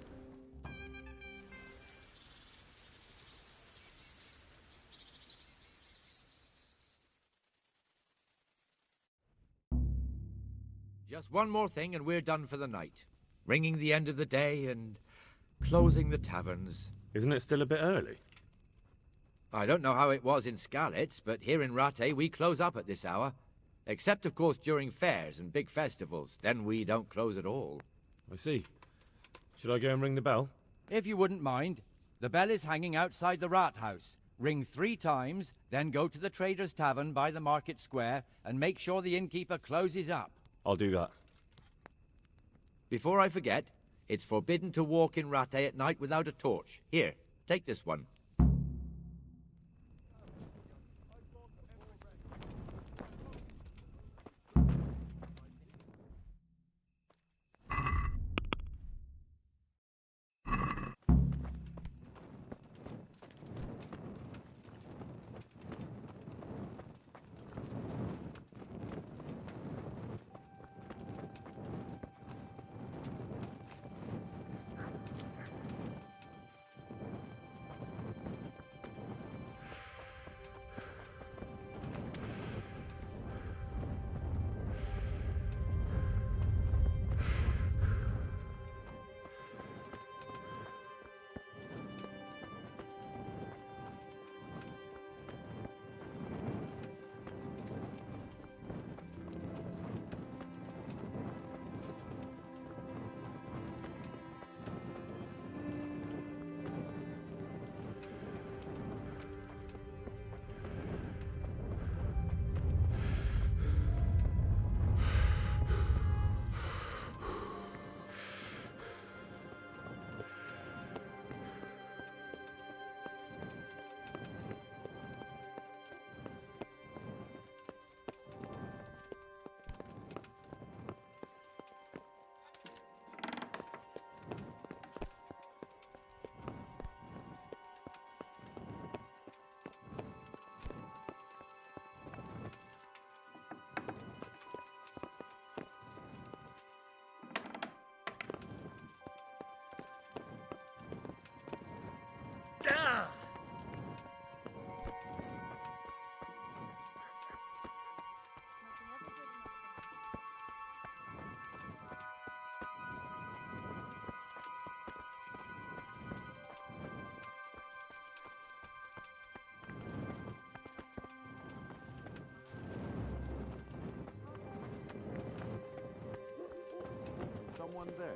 Speaker 15: Just one more thing and we're done for the night. Ringing the end of the day and closing the taverns.
Speaker 10: Isn't it still a bit early?
Speaker 15: I don't know how it was in Skalitz, but here in Rattay we close up at this hour. Except, of course, during fairs and big festivals. Then we don't close at all.
Speaker 10: I see. Should I go and ring the bell?
Speaker 16: If you wouldn't mind. The bell is hanging outside the Rathouse. Ring 3 times, then go to the Trader's Tavern by the Market Square and make sure the innkeeper closes up.
Speaker 10: I'll do that.
Speaker 15: Before I forget, it's forbidden to walk in Rattay at night without a torch. Here, take this one.
Speaker 7: someone there.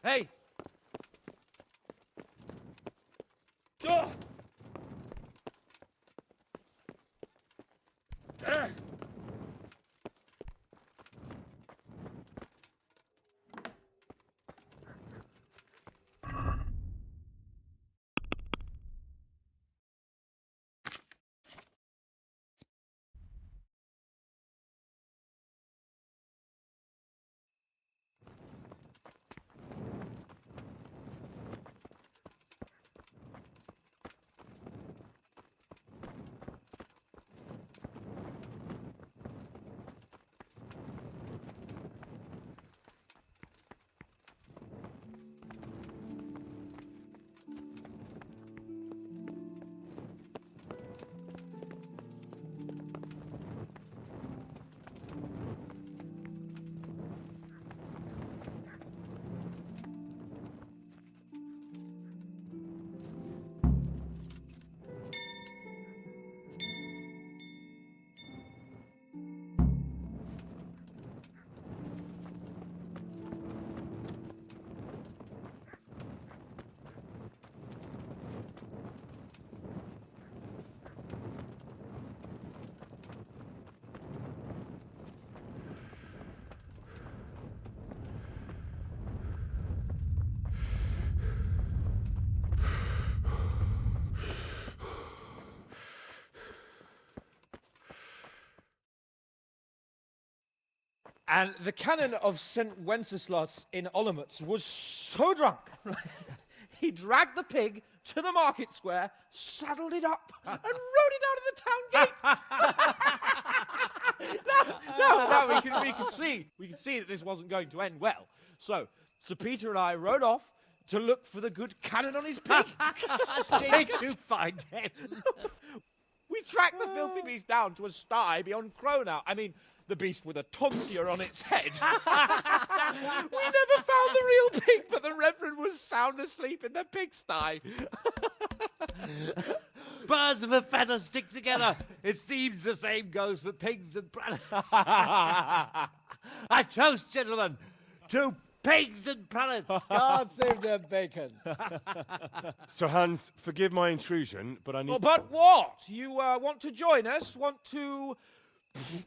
Speaker 16: Hey!
Speaker 4: And the canon of St. Wenceslas in Olomouc was so drunk, he dragged the pig to the market square, saddled it up, and rode it out of the town gate. No, we can see that this wasn't going to end well. So, Sir Peter and I rode off to look for the good canon on his pig.
Speaker 8: Did you find him?
Speaker 4: We tracked the filthy beast down to a sty beyond Cronow. I mean, the beast with a tonsure on its head. We never found the real pig, but the Reverend was sound asleep in the pigsty.
Speaker 8: Birds of a feather stick together. It seems the same goes for pigs and prelates. I toast, gentlemen, to pigs and prelates.
Speaker 16: God save their bacon.
Speaker 10: Sir Hans, forgive my intrusion, but I need...
Speaker 4: Oh, but what? You want to join us? Want to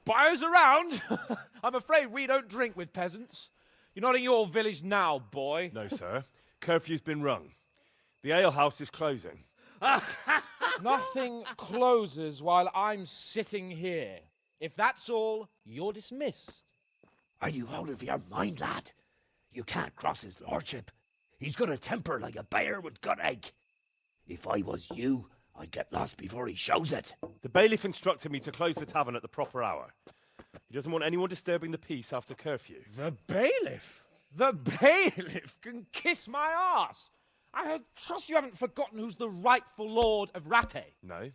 Speaker 4: buy us around? I'm afraid we don't drink with peasants. You're not in your village now, boy.
Speaker 10: No, sir. Curfew's been rung. The alehouse is closing.
Speaker 4: Nothing closes while I'm sitting here. If that's all, you're dismissed.
Speaker 19: Are you out of your mind, lad? You can't cross his lordship. He's got a temper like a bear with gut ache. If I was you, I'd get lost before he shows it.
Speaker 10: The bailiff instructed me to close the tavern at the proper hour. He doesn't want anyone disturbing the peace after curfew.
Speaker 4: The bailiff? The bailiff can kiss my arse. I trust you haven't forgotten who's the rightful lord of Rattay.
Speaker 10: No,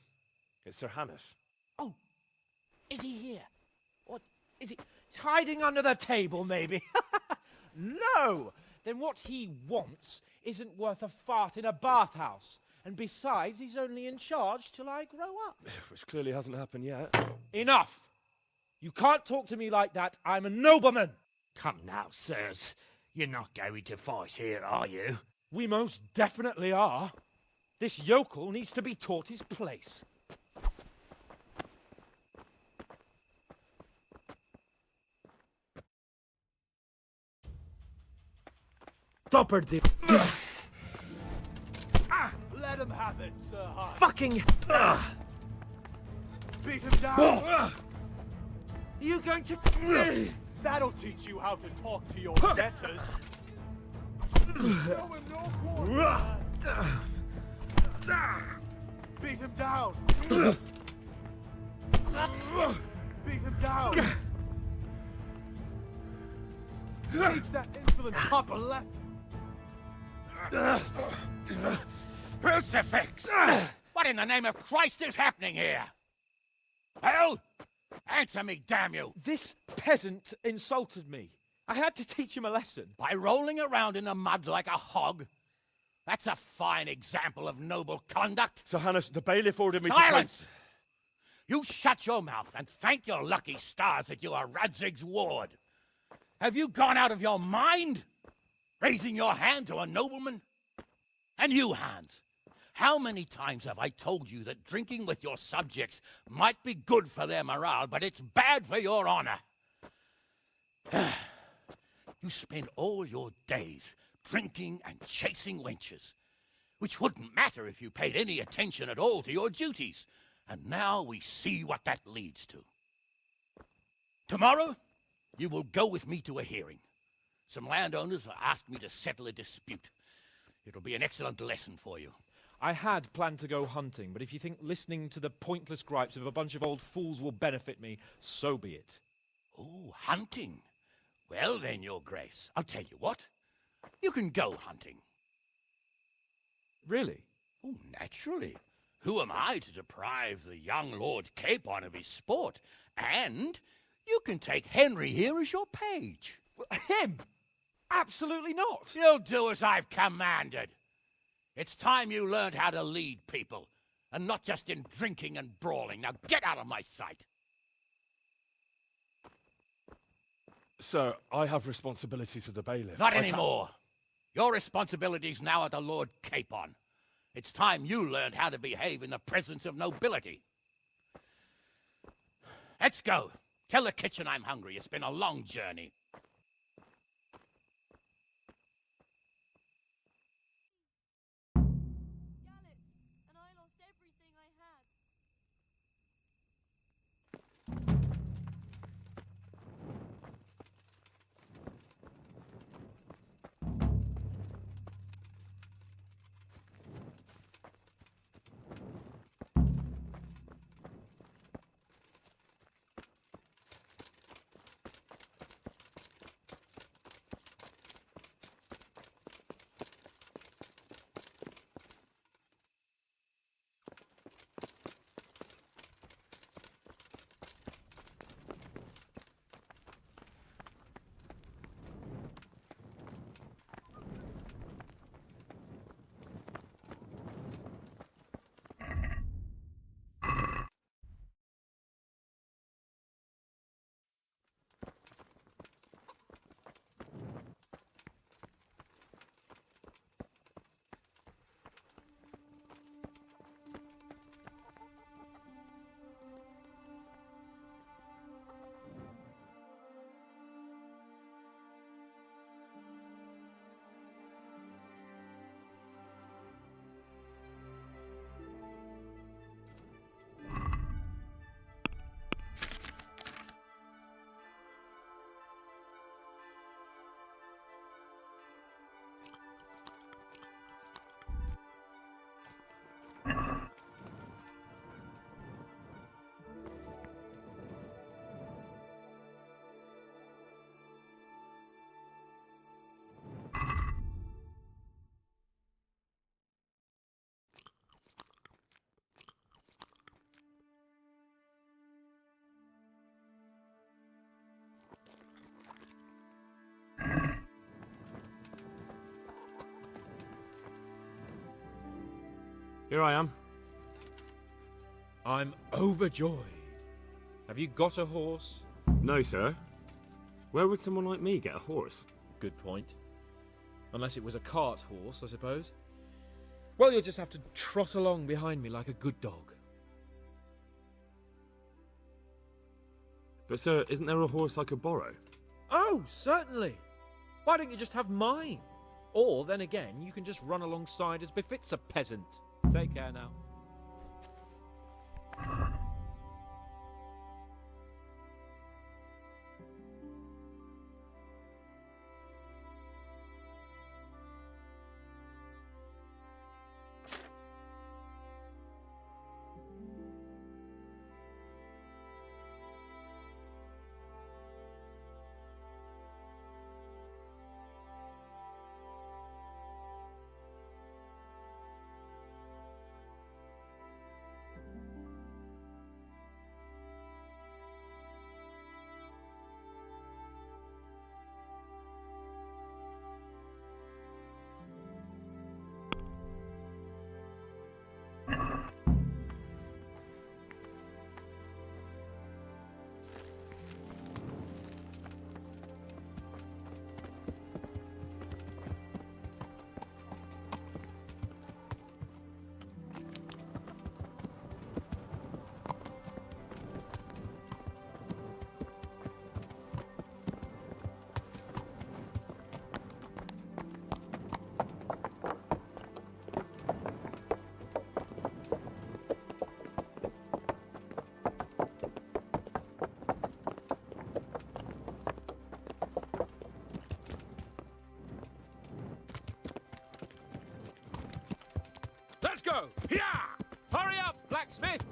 Speaker 10: it's Sir Hannes.
Speaker 4: Oh, is he here? What, is he hiding under the table, maybe? No! Then what he wants isn't worth a fart in a bathhouse. And besides, he's only in charge till I grow up.
Speaker 10: Which clearly hasn't happened yet.
Speaker 4: Enough! You can't talk to me like that. I'm a nobleman.
Speaker 19: Come now, sirs. You're not going to fight here, are you?
Speaker 4: We most definitely are. This yokel needs to be taught his place.
Speaker 10: Stopper the...
Speaker 5: Let him have it, Sir Hans.
Speaker 10: Fucking...
Speaker 5: Beat him down.
Speaker 10: You going to...
Speaker 5: That'll teach you how to talk to your debtors. Show him no quarter. Beat him down. Beat him down. Teach that insolent pup a lesson.
Speaker 19: Crucifix! What in the name of Christ is happening here? Hell? Answer me, damn you!
Speaker 4: This peasant insulted me. I had to teach him a lesson.
Speaker 19: By rolling around in the mud like a hog? That's a fine example of noble conduct.
Speaker 10: Sir Hannes, the bailiff ordered me
Speaker 19: Silence! You shut your mouth and thank your lucky stars that you are Radzig's ward. Have you gone out of your mind? Raising your hand to a nobleman? And you, Hans, how many times have I told you that drinking with your subjects might be good for their morale, but it's bad for your honor? You spend all your days drinking and chasing wenches, which wouldn't matter if you paid any attention at all to your duties. And now we see what that leads to. Tomorrow, you will go with me to a hearing. Some landowners have asked me to settle a dispute. It'll be an excellent lesson for you.
Speaker 4: I had planned to go hunting, but if you think listening to the pointless gripes of a bunch of old fools will benefit me, so be it.
Speaker 19: Oh, hunting? Well then, Your Grace, I'll tell you what. You can go hunting.
Speaker 4: Really?
Speaker 19: Oh, naturally. Who am I to deprive the young Lord Capon of his sport? And you can take Henry here as your page.
Speaker 4: Him? Absolutely not.
Speaker 19: You'll do as I've commanded. It's time you learned how to lead people, and not just in drinking and brawling. Now get out of my sight.
Speaker 10: Sir, I have responsibilities of the bailiff.
Speaker 19: Not anymore. Your responsibilities now are the Lord Capon. It's time you learned how to behave in the presence of nobility. Let's go. Tell the kitchen I'm hungry. It's been a long journey.
Speaker 10: Here I am.
Speaker 4: I'm overjoyed. Have you got a horse?
Speaker 10: No, sir. Where would someone like me get a horse?
Speaker 4: Good point. Unless it was a cart horse, I suppose. Well, you'll just have to trot along behind me like a good dog.
Speaker 10: But, sir, isn't there a horse I could borrow?
Speaker 4: Oh, certainly. Why don't you just have mine? Or, then again, you can just run alongside as befits a peasant. Take care now. Let's go! Yeah! Hurry up, blacksmith!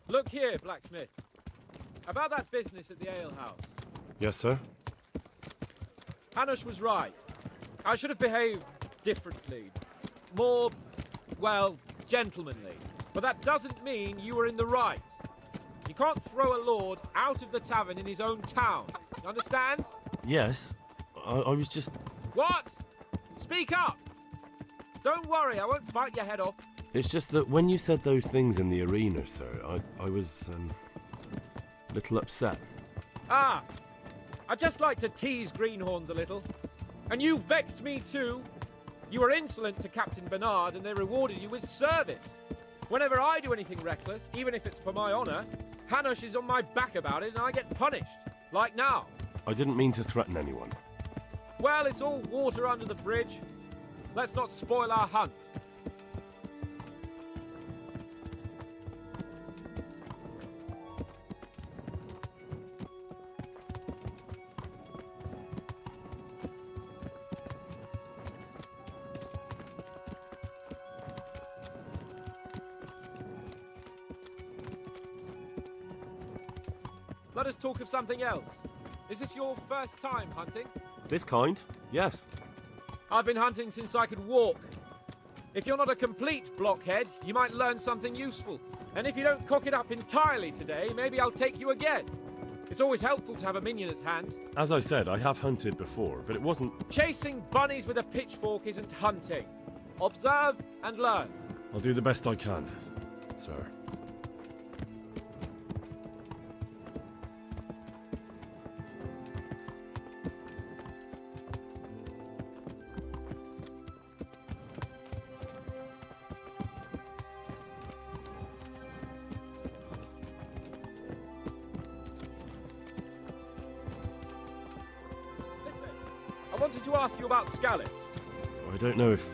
Speaker 4: Look here, blacksmith. About that business at the alehouse.
Speaker 10: Yes, sir?
Speaker 4: Hanush was right. I should have behaved differently. More, well, gentlemanly. But that doesn't mean you were in the right. You can't throw a lord out of the tavern in his own town. You understand?
Speaker 10: Yes. I was just...
Speaker 4: What? Speak up! Don't worry, I won't bite your head off.
Speaker 10: It's just that when you said those things in the arena, sir, I was, a little upset.
Speaker 4: Ah! I just like to tease greenhorns a little. And you vexed me too. You were insolent to Captain Bernard and they rewarded you with service. Whenever I do anything reckless, even if it's for my honour, Hanush is on my back about it and I get punished. Like now.
Speaker 10: I didn't mean to threaten anyone.
Speaker 4: Well, it's all water under the bridge. Let's not spoil our hunt. Let us talk of something else. Is this your first time hunting?
Speaker 10: This kind? Yes.
Speaker 4: I've been hunting since I could walk. If you're not a complete blockhead, you might learn something useful. And if you don't cock it up entirely today, maybe I'll take you again. It's always helpful to have a minion at hand.
Speaker 10: As I said, I have hunted before, but it wasn't...
Speaker 4: Chasing bunnies with a pitchfork isn't hunting. Observe and learn.
Speaker 10: I'll do the best I can, sir.
Speaker 4: I wanted to ask you about scallops.
Speaker 10: I don't know if...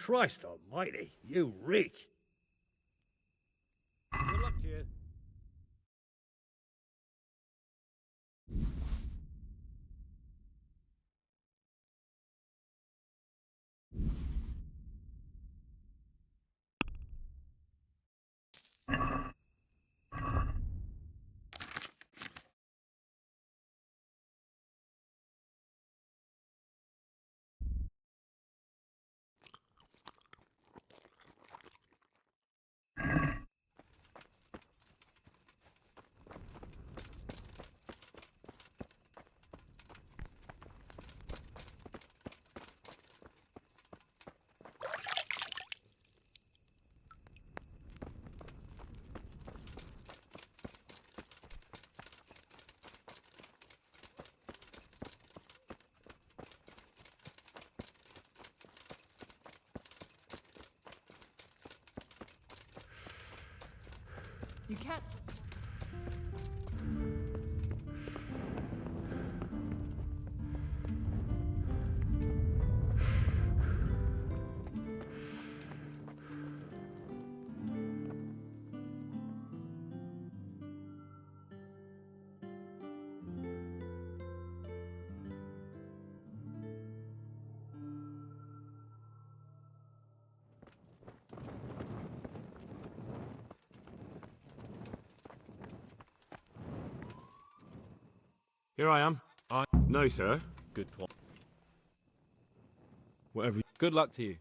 Speaker 8: Christ almighty, you reek. Good luck to you.
Speaker 20: You can't.
Speaker 10: Here I am. No, sir.
Speaker 4: Good point.
Speaker 10: Whatever.
Speaker 4: Good luck to you.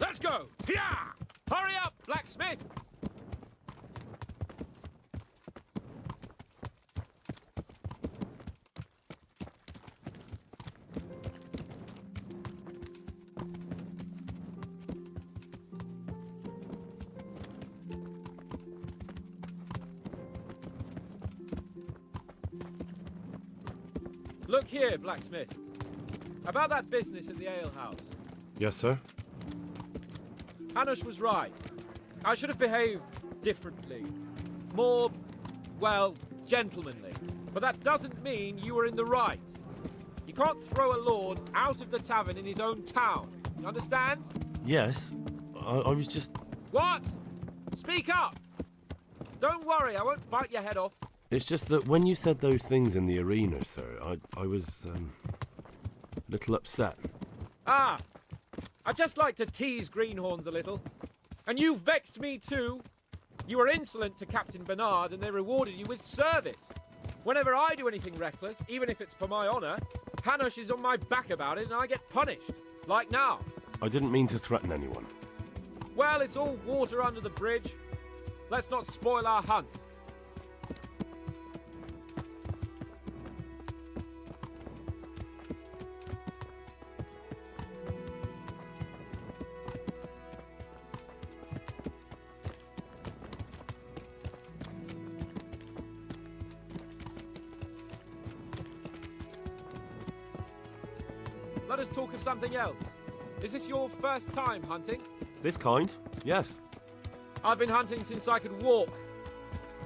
Speaker 4: Let's go! Yeah! Hurry up, blacksmith! Look here, blacksmith. About that business at the alehouse.
Speaker 10: Yes, sir.
Speaker 4: Hanush was right. I should have behaved differently. More, well, gentlemanly. But that doesn't mean you were in the right. You can't throw a lord out of the tavern in his own town. You understand?
Speaker 10: Yes. I was just...
Speaker 4: What? Speak up! Don't worry, I won't bite your head off.
Speaker 10: It's just that when you said those things in the arena, sir, I was, a little upset.
Speaker 4: Ah! I just like to tease greenhorns a little. And you vexed me too. You were insolent to Captain Bernard and they rewarded you with service. Whenever I do anything reckless, even if it's for my honour, Hanush is on my back about it and I get punished. Like now.
Speaker 10: I didn't mean to threaten anyone.
Speaker 4: Well, it's all water under the bridge. Let's not spoil our hunt. let us talk of something else. Is this your first time hunting?
Speaker 10: This kind? Yes.
Speaker 4: I've been hunting since I could walk.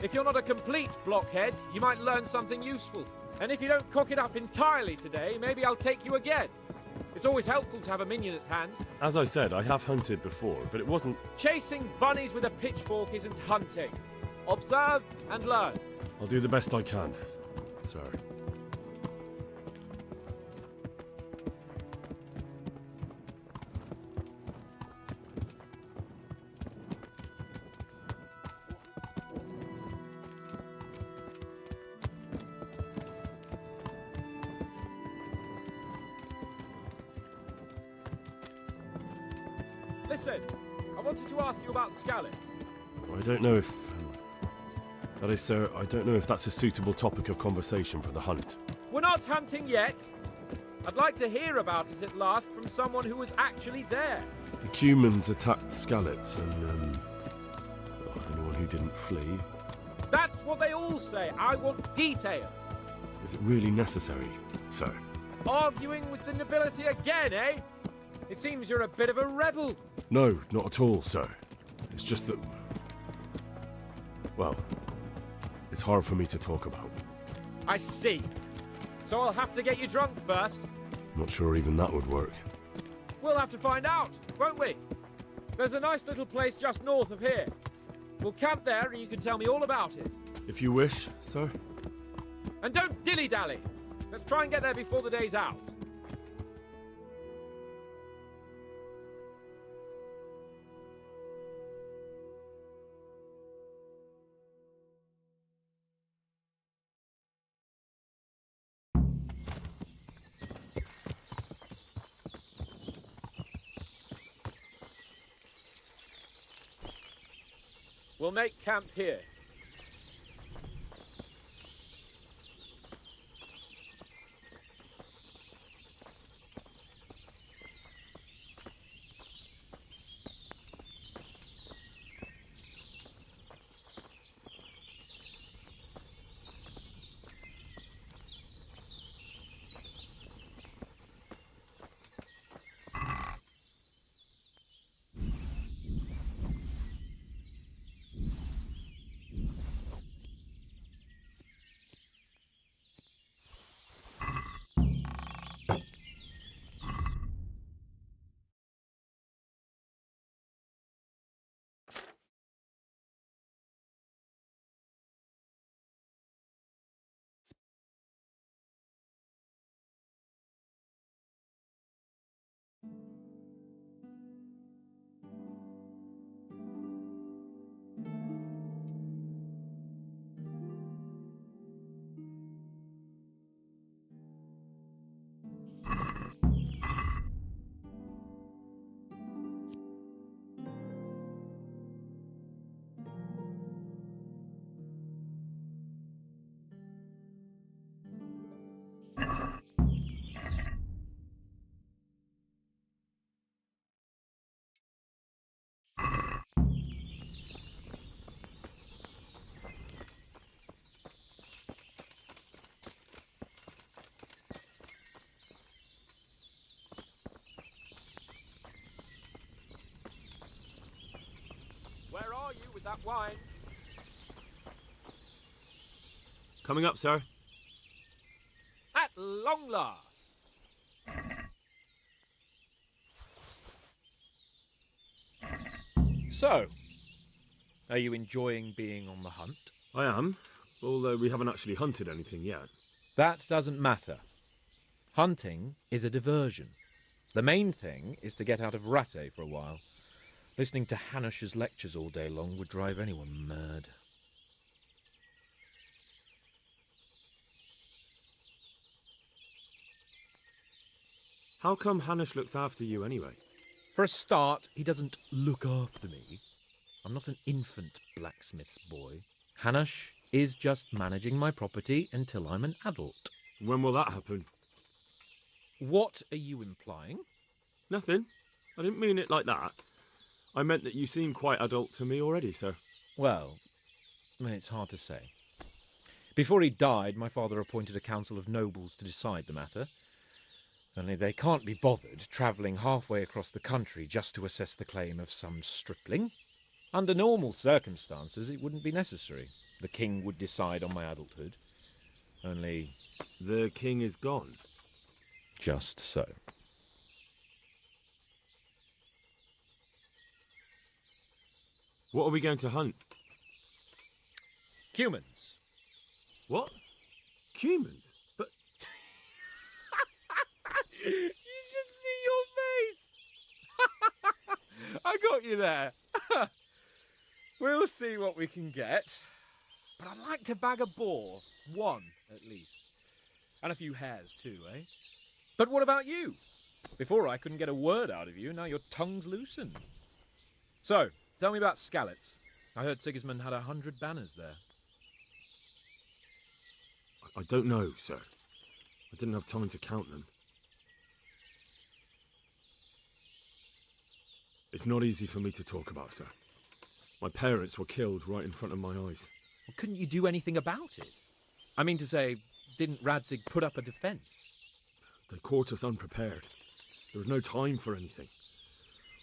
Speaker 4: If you're not a complete blockhead, you might learn something useful. And if you don't cock it up entirely today, maybe I'll take you again. It's always helpful to have a minion at hand.
Speaker 10: As I said, I have hunted before, but it wasn't...
Speaker 4: Chasing bunnies with a pitchfork isn't hunting. Observe and learn.
Speaker 10: I'll do the best I can, sir.
Speaker 4: Listen, I wanted to ask you about scallops.
Speaker 10: I don't know if... that is, sir, I don't know if that's a suitable topic of conversation for the hunt.
Speaker 4: We're not hunting yet. I'd like to hear about it at last from someone who was actually there.
Speaker 10: The Cumans attacked Skallets and, anyone who didn't flee.
Speaker 4: That's what they all say. I want details.
Speaker 10: Is it really necessary, sir?
Speaker 4: Arguing with the nobility again, eh? It seems you're a bit of a rebel.
Speaker 10: No, not at all, sir. It's just that... well, it's hard for me to talk about.
Speaker 4: I see. So I'll have to get you drunk first.
Speaker 10: Not sure even that would work.
Speaker 4: We'll have to find out, won't we? There's a nice little place just north of here. We'll camp there and you can tell me all about it.
Speaker 10: If you wish, sir.
Speaker 4: And don't dilly-dally. Let's try and get there before the day's out. We'll make camp here. Where are you with that wine?
Speaker 10: Coming up, sir.
Speaker 4: At long last. So, are you enjoying being on the hunt?
Speaker 10: I am, although we haven't actually hunted anything yet.
Speaker 4: That doesn't matter. Hunting is a diversion. The main thing is to get out of Rattay for a while. Listening to Hanush's lectures all day long would drive anyone mad.
Speaker 10: How come Hanush looks after you anyway?
Speaker 4: For a start, he doesn't look after me. I'm not an infant blacksmith's boy. Hanush is just managing my property until I'm an adult.
Speaker 10: When will that happen?
Speaker 4: What are you implying?
Speaker 10: Nothing. I didn't mean it like that. I meant that you seem quite adult to me already, sir.
Speaker 4: Well, it's hard to say. Before he died, my father appointed a council of nobles to decide the matter. Only they can't be bothered travelling halfway across the country just to assess the claim of some stripling. Under normal circumstances, it wouldn't be necessary. The king would decide on my adulthood. Only...
Speaker 10: The king is gone.
Speaker 4: Just so.
Speaker 10: What are we going to hunt?
Speaker 4: Humans.
Speaker 10: What? Humans? But...
Speaker 4: You should see your face! I got you there. We'll see what we can get. But I'd like to bag a boar. One, at least. And a few hares, too, eh? But what about you? Before I couldn't get a word out of you, now your tongue's loosened. So, tell me about Skalitz. I heard Sigismund had 100 banners there.
Speaker 10: I don't know, sir. I didn't have time to count them. It's not easy for me to talk about, sir. My parents were killed right in front of my eyes.
Speaker 4: Well, couldn't you do anything about it? I mean to say, didn't Radzig put up a defence?
Speaker 10: They caught us unprepared. There was no time for anything.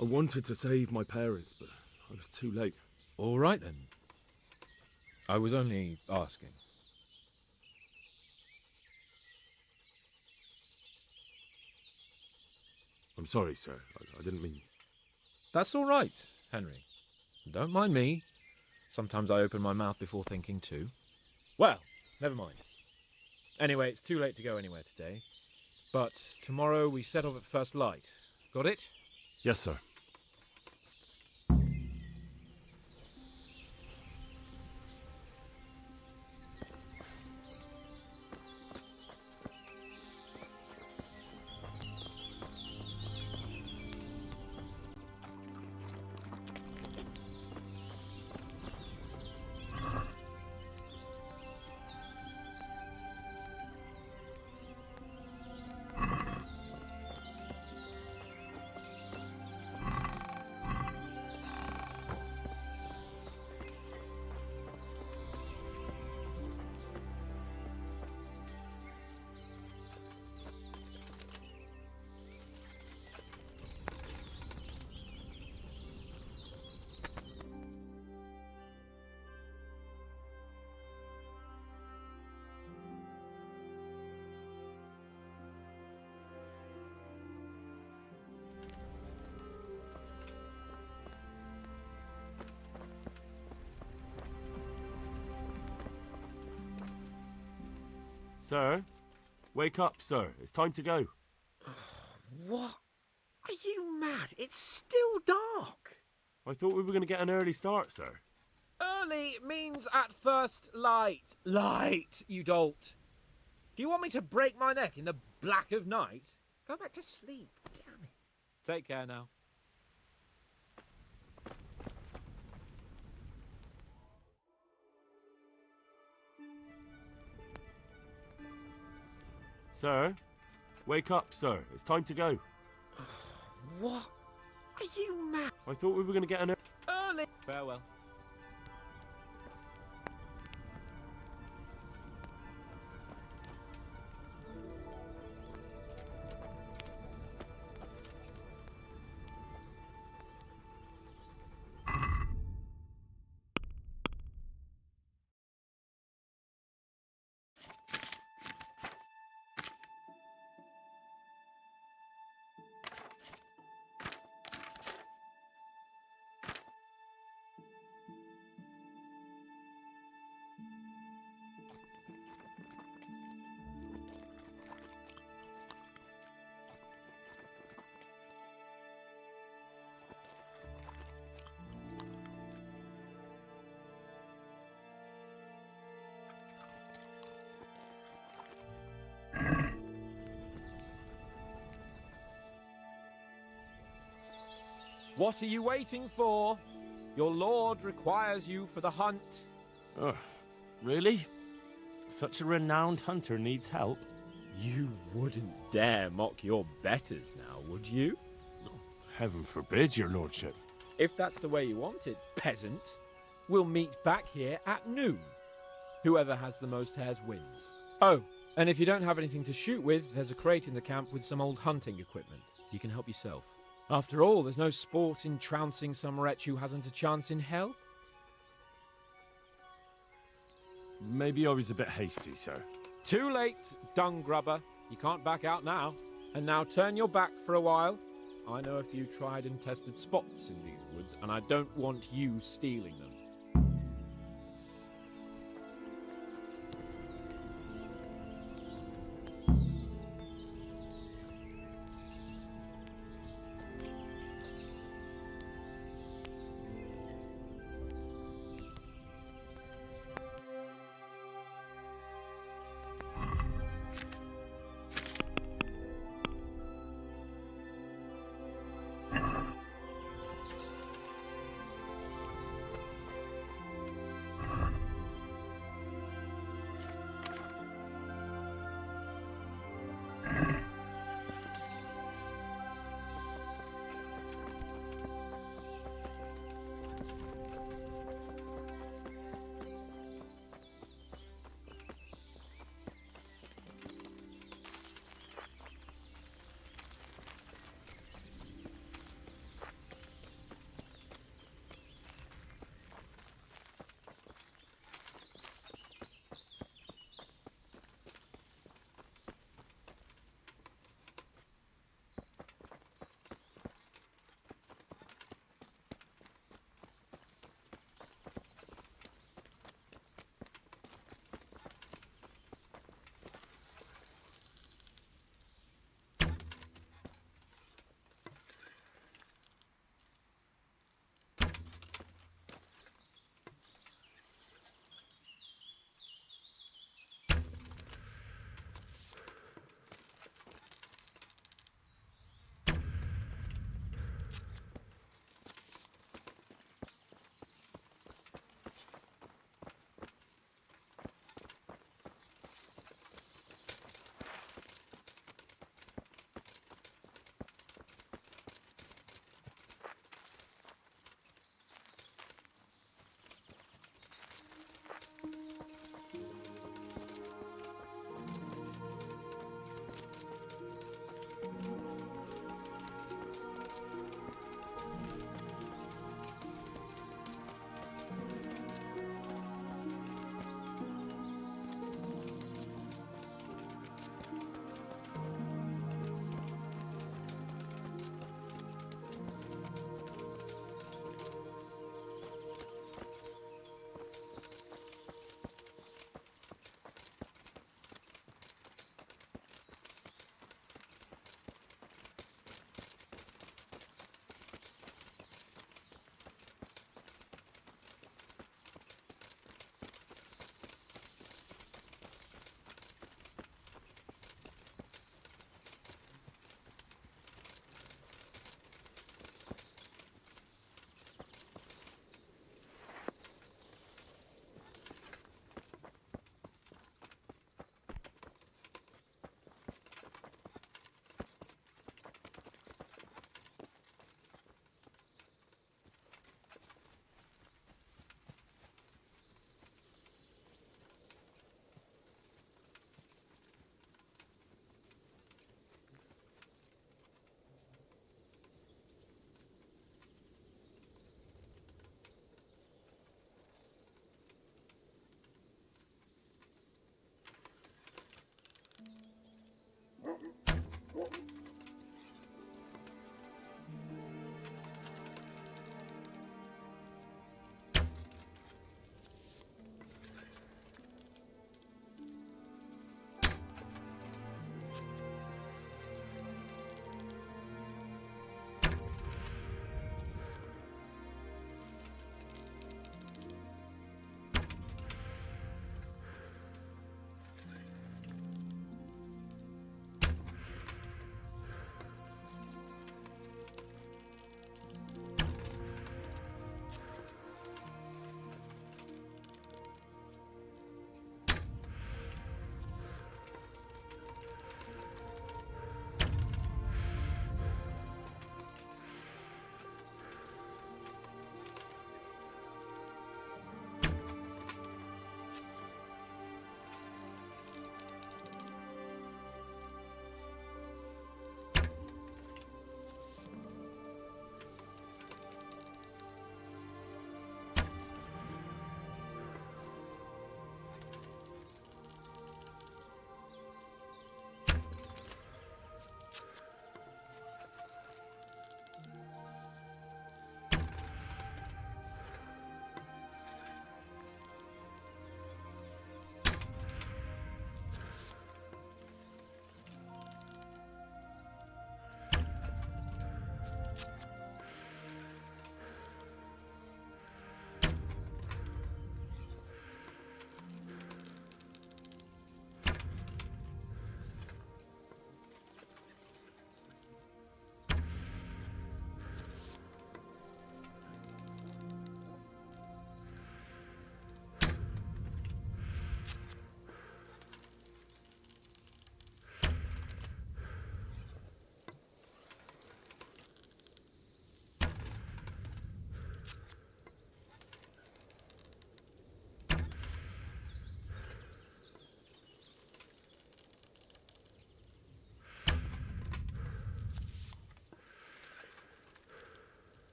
Speaker 10: I wanted to save my parents, but I was too late.
Speaker 4: All right, then. I was only asking.
Speaker 10: I'm sorry, sir. I didn't mean...
Speaker 4: That's all right, Henry. Don't mind me. Sometimes I open my mouth before thinking too. Well, never mind. Anyway, it's too late to go anywhere today. But tomorrow we set off at first light. Got it?
Speaker 10: Yes, sir. Sir? Wake up, sir. It's time to go.
Speaker 4: What? Are you mad? It's still dark.
Speaker 10: I thought we were going to get an early start, sir.
Speaker 4: Early means at first light. Light, you dolt. Do you want me to break my neck in the black of night? Go back to sleep. Damn it. Take care now.
Speaker 10: Sir? Wake up, sir. It's time to go.
Speaker 4: What? Are you mad?
Speaker 10: I thought we were going to get an
Speaker 4: early... Farewell. What are you waiting for? Your lord requires you for the hunt.
Speaker 10: Oh, really? Such a renowned hunter needs help?
Speaker 4: You wouldn't dare mock your betters now, would you?
Speaker 10: Heaven forbid, your lordship.
Speaker 4: If that's the way you want it, peasant, we'll meet back here at noon. Whoever has the most hares wins. Oh, And if you don't have anything to shoot with, there's a crate in the camp with some old hunting equipment. You can help yourself. After all, there's no sport in trouncing some wretch who hasn't a chance in hell.
Speaker 10: Maybe I was a bit hasty, sir.
Speaker 4: Too late, dung grubber. You can't back out now. And now turn your back for a while. I know a few tried and tested spots in these woods, and I don't want you stealing them.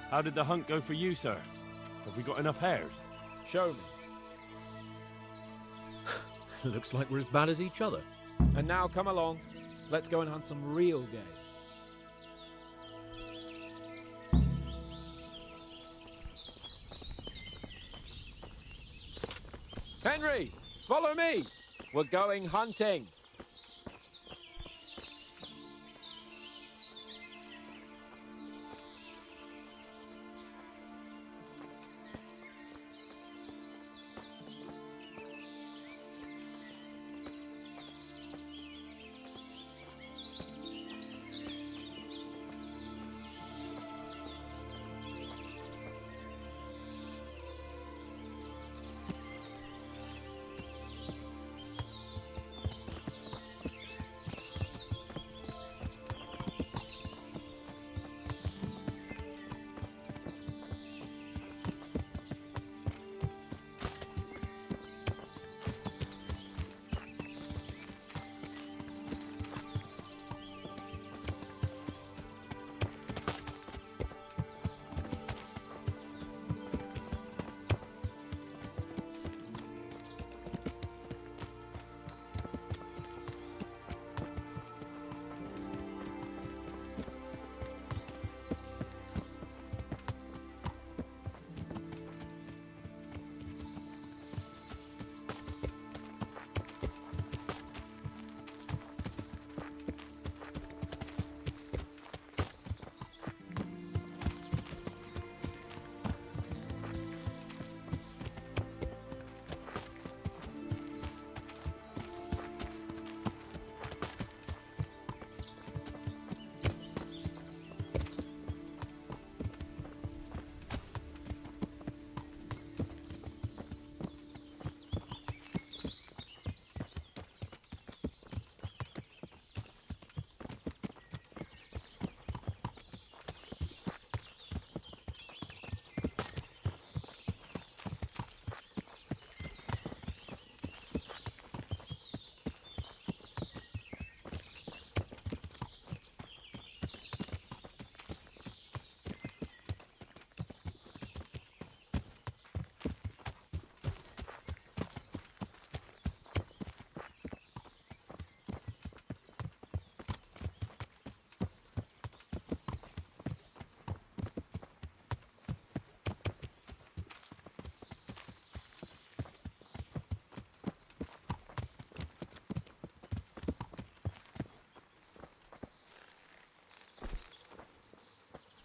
Speaker 10: How did the hunt go for you, sir? Have we got enough hares?
Speaker 3: Show me.
Speaker 4: Looks like we're as bad as each other.
Speaker 3: And now come along. Let's go and hunt some real game. Henry, follow me. We're going hunting.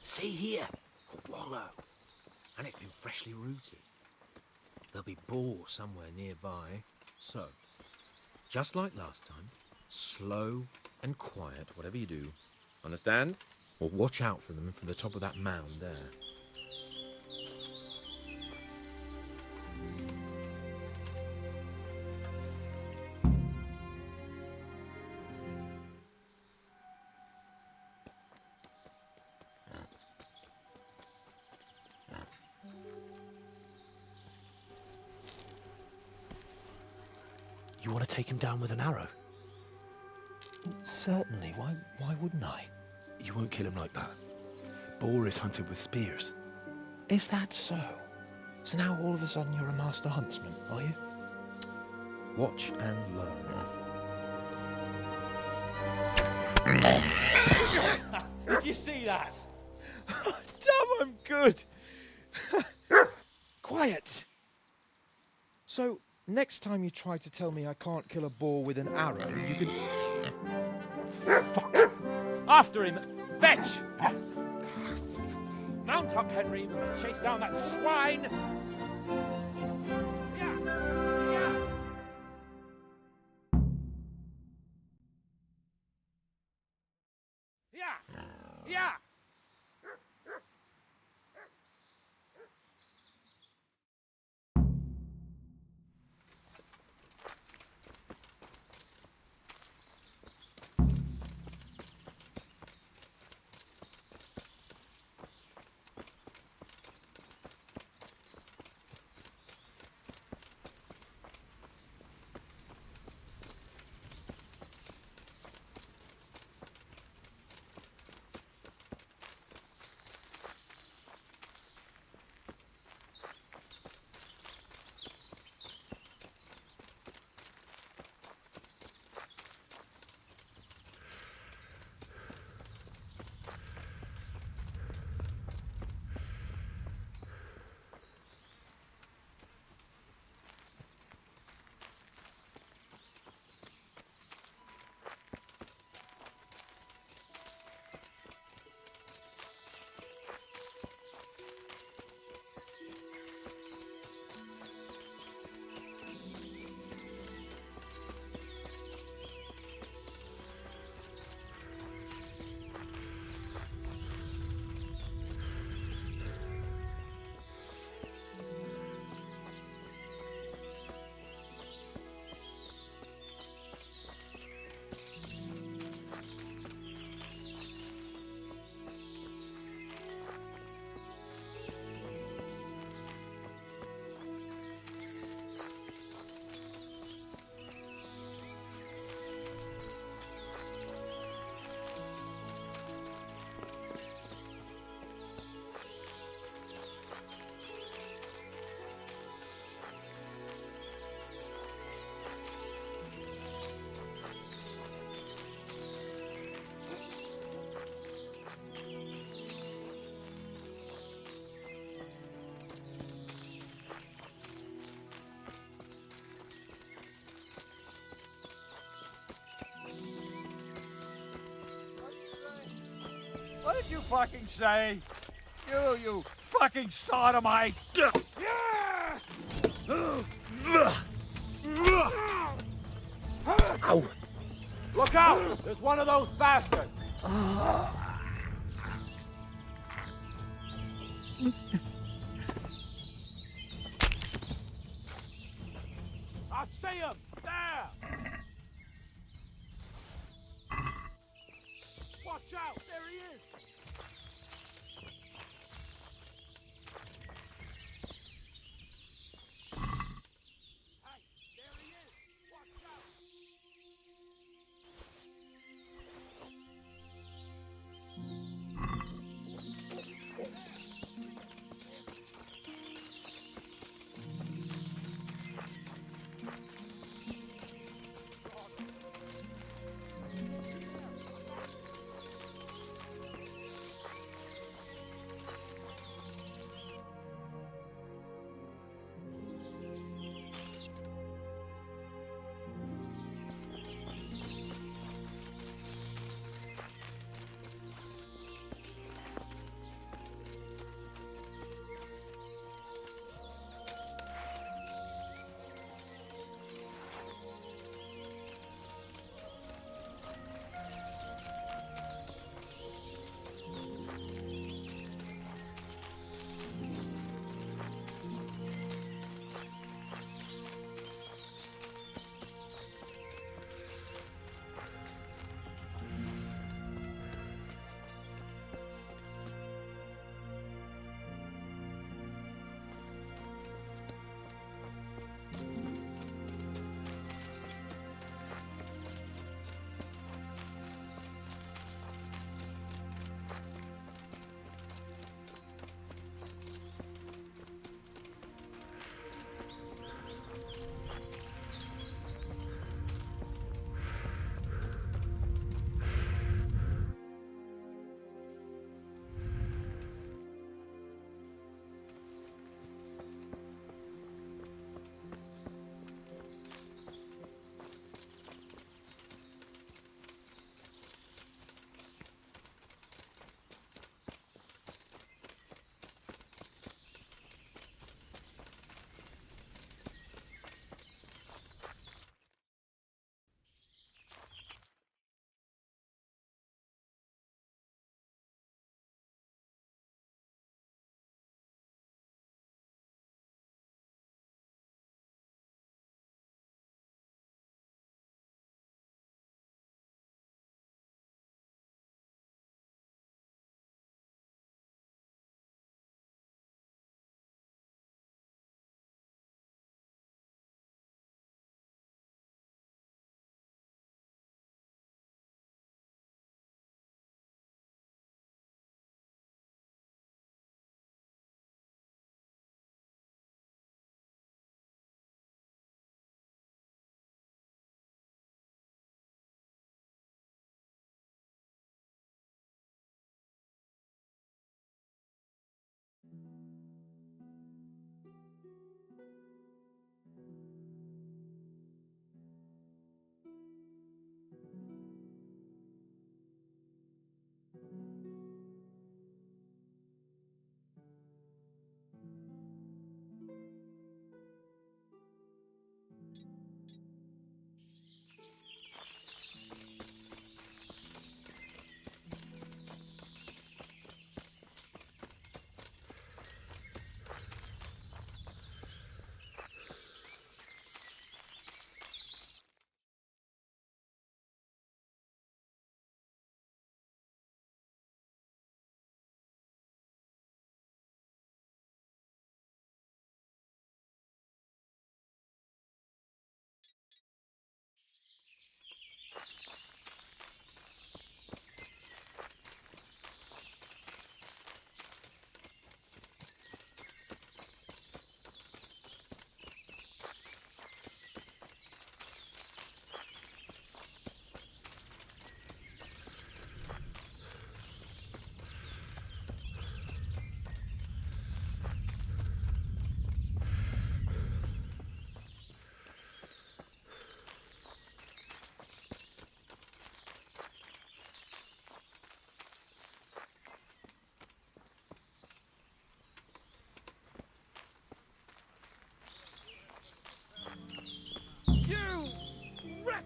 Speaker 1: See here, a wallow. And it's been freshly rooted. There'll be boar somewhere nearby. So, just like last time, slow and quiet, whatever you do. Understand? Or watch out for them from the top of that mound there.
Speaker 21: You want to take him down with an arrow?
Speaker 1: Certainly. Why wouldn't I?
Speaker 21: You won't kill him like that. Boar is hunted with spears.
Speaker 1: Is that so? So now all of a sudden you're a master huntsman, are you? Watch and learn.
Speaker 3: Did you see that? Damn, I'm good. Quiet. So, next time you try to tell me I can't kill a boar with an arrow, you can... Fuck! After him! Fetch! Mount up, Henry. We're going to chase down that swine! Yeah! What did you fucking say? You fucking sodomite!
Speaker 10: Ow!
Speaker 6: Look out! There's one of those bastards! I see him! There! Watch out! There he is!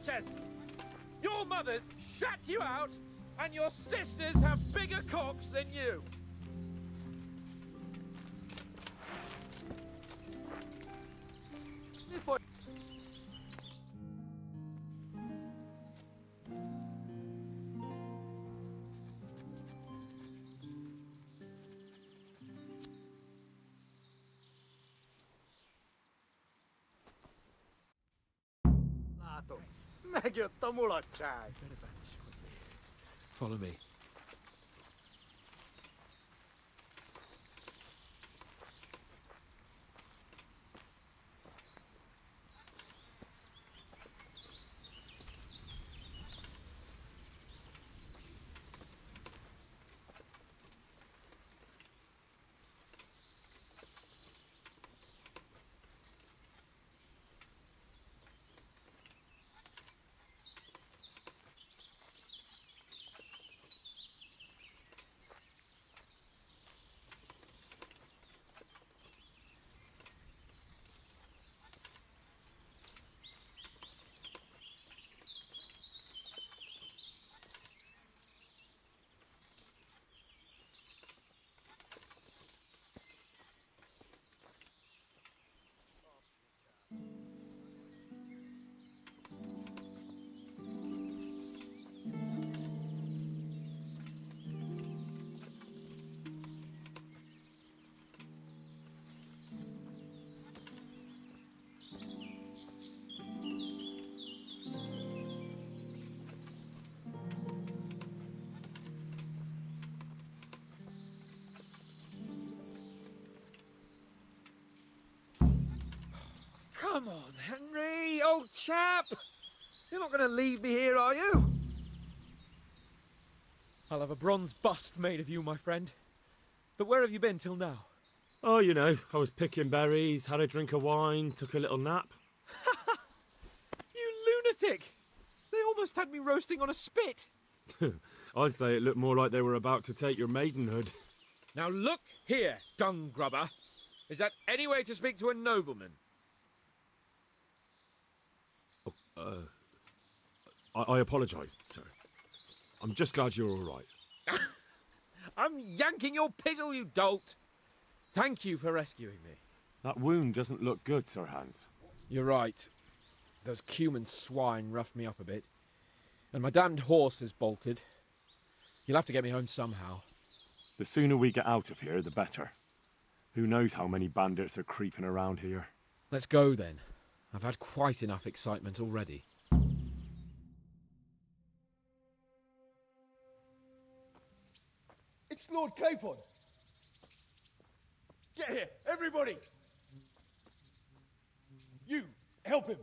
Speaker 4: creatures! Your mothers shut you out, and your sisters have bigger cocks than you! If I...
Speaker 6: Megijött a mulatság!
Speaker 4: Follow me. Come on, Henry, old chap! You're not going to leave me here, are you? I'll have a bronze bust made of you, my friend. But where have you been till now?
Speaker 10: Oh, you know, I was picking berries, had a drink of wine, took a little nap.
Speaker 4: You lunatic! They almost had me roasting on a spit.
Speaker 10: I'd say it looked more like they were about to take your maidenhood.
Speaker 4: Now look here, dung grubber. Is that any way to speak to a nobleman?
Speaker 10: I apologise, sir. I'm just glad you're all right.
Speaker 4: I'm yanking your pizzle, you dolt! Thank you for rescuing me.
Speaker 10: That wound doesn't look good, Sir Hans.
Speaker 4: You're right. Those cumin swine roughed me up a bit. And my damned horse is bolted. You'll have to get me home somehow.
Speaker 10: The sooner we get out of here, the better. Who knows how many bandits are creeping around here.
Speaker 4: Let's go, then. I've had quite enough excitement already.
Speaker 6: It's Lord Capon! Get here, everybody! You, help him!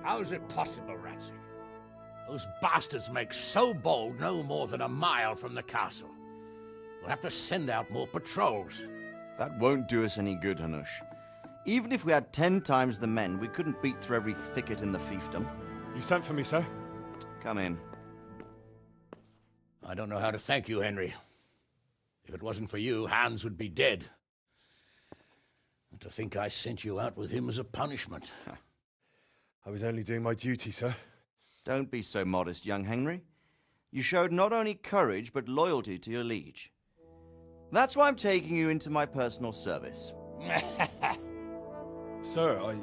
Speaker 19: How's it possible, Ratsy? Those bastards make so bold no more than a mile from the castle. We'll have to send out more patrols.
Speaker 2: That won't do us any good, Hanush. Even if we had 10 times the men, we couldn't beat through every thicket in the fiefdom.
Speaker 10: You sent for me, sir?
Speaker 2: Come in.
Speaker 19: I don't know how to thank you, Henry. If it wasn't for you, Hans would be dead. And to think I sent you out with him as a punishment.
Speaker 10: I was only doing my duty, sir.
Speaker 2: Don't be so modest, young Henry. You showed not only courage, but loyalty to your liege. That's why I'm taking you into my personal service.
Speaker 10: Sir,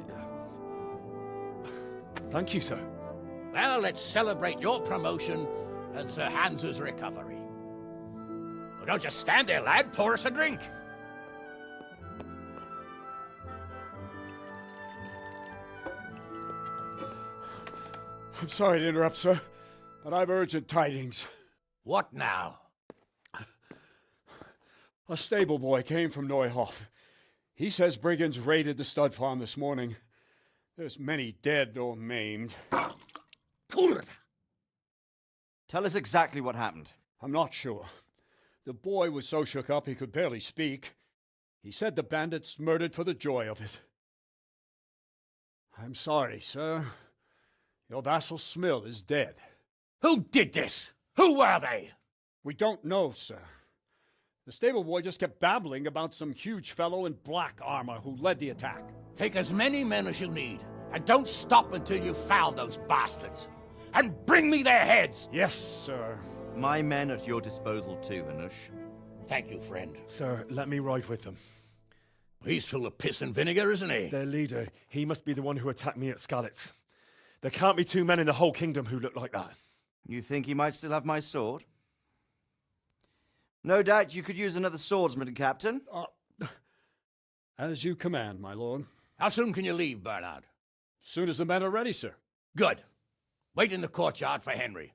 Speaker 10: thank you, sir.
Speaker 19: Well, let's celebrate your promotion and Sir Hans's recovery. Well, don't just stand there, lad. Pour us a drink.
Speaker 3: I'm sorry to interrupt, sir, but I've urgent tidings.
Speaker 19: What now?
Speaker 3: A stable boy came from Neuhof. He says brigands raided the stud farm this morning. There's many dead or maimed.
Speaker 2: Tell us exactly what happened.
Speaker 3: I'm not sure. The boy was so shook up he could barely speak. He said the bandits murdered for the joy of it. I'm sorry, sir. Your vassal Smill is dead.
Speaker 19: Who did this? Who were they?
Speaker 3: We don't know, sir. The stable boy just kept babbling about some huge fellow in black armor who led the attack.
Speaker 19: Take as many men as you need, and don't stop until you've found those bastards. And bring me their heads!
Speaker 3: Yes, sir.
Speaker 2: My men at your disposal too, Hanush.
Speaker 19: Thank you, friend.
Speaker 10: Sir, let me ride with them.
Speaker 19: He's full of piss and vinegar, isn't he?
Speaker 10: Their leader, he must be the one who attacked me at Skalitz. There can't be 2 men in the whole kingdom who look like that.
Speaker 2: You think he might still have my sword? No doubt you could use another swordsman, Captain.
Speaker 3: As you command, my lord.
Speaker 19: How soon can you leave, Bernard?
Speaker 3: Soon as the men are ready, sir.
Speaker 19: Good. Wait in the courtyard for Henry.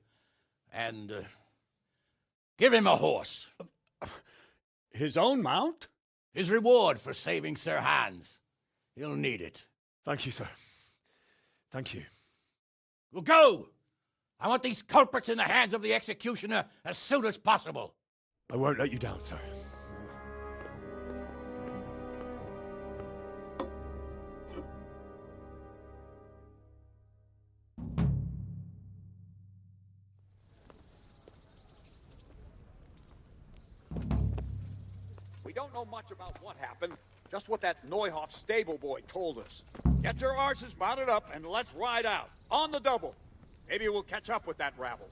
Speaker 19: And, give him a horse.
Speaker 3: His own mount?
Speaker 19: His reward for saving Sir Hans. He'll need it.
Speaker 10: Thank you, sir. Thank you.
Speaker 19: Well, go! I want these culprits in the hands of the executioner as soon as possible.
Speaker 10: I won't let you down, sir.
Speaker 3: We don't know much about what happened, just what that Neuhoff stable boy told us. Get your arses mounted up and let's ride out. On the double. Maybe we'll catch up with that rabble.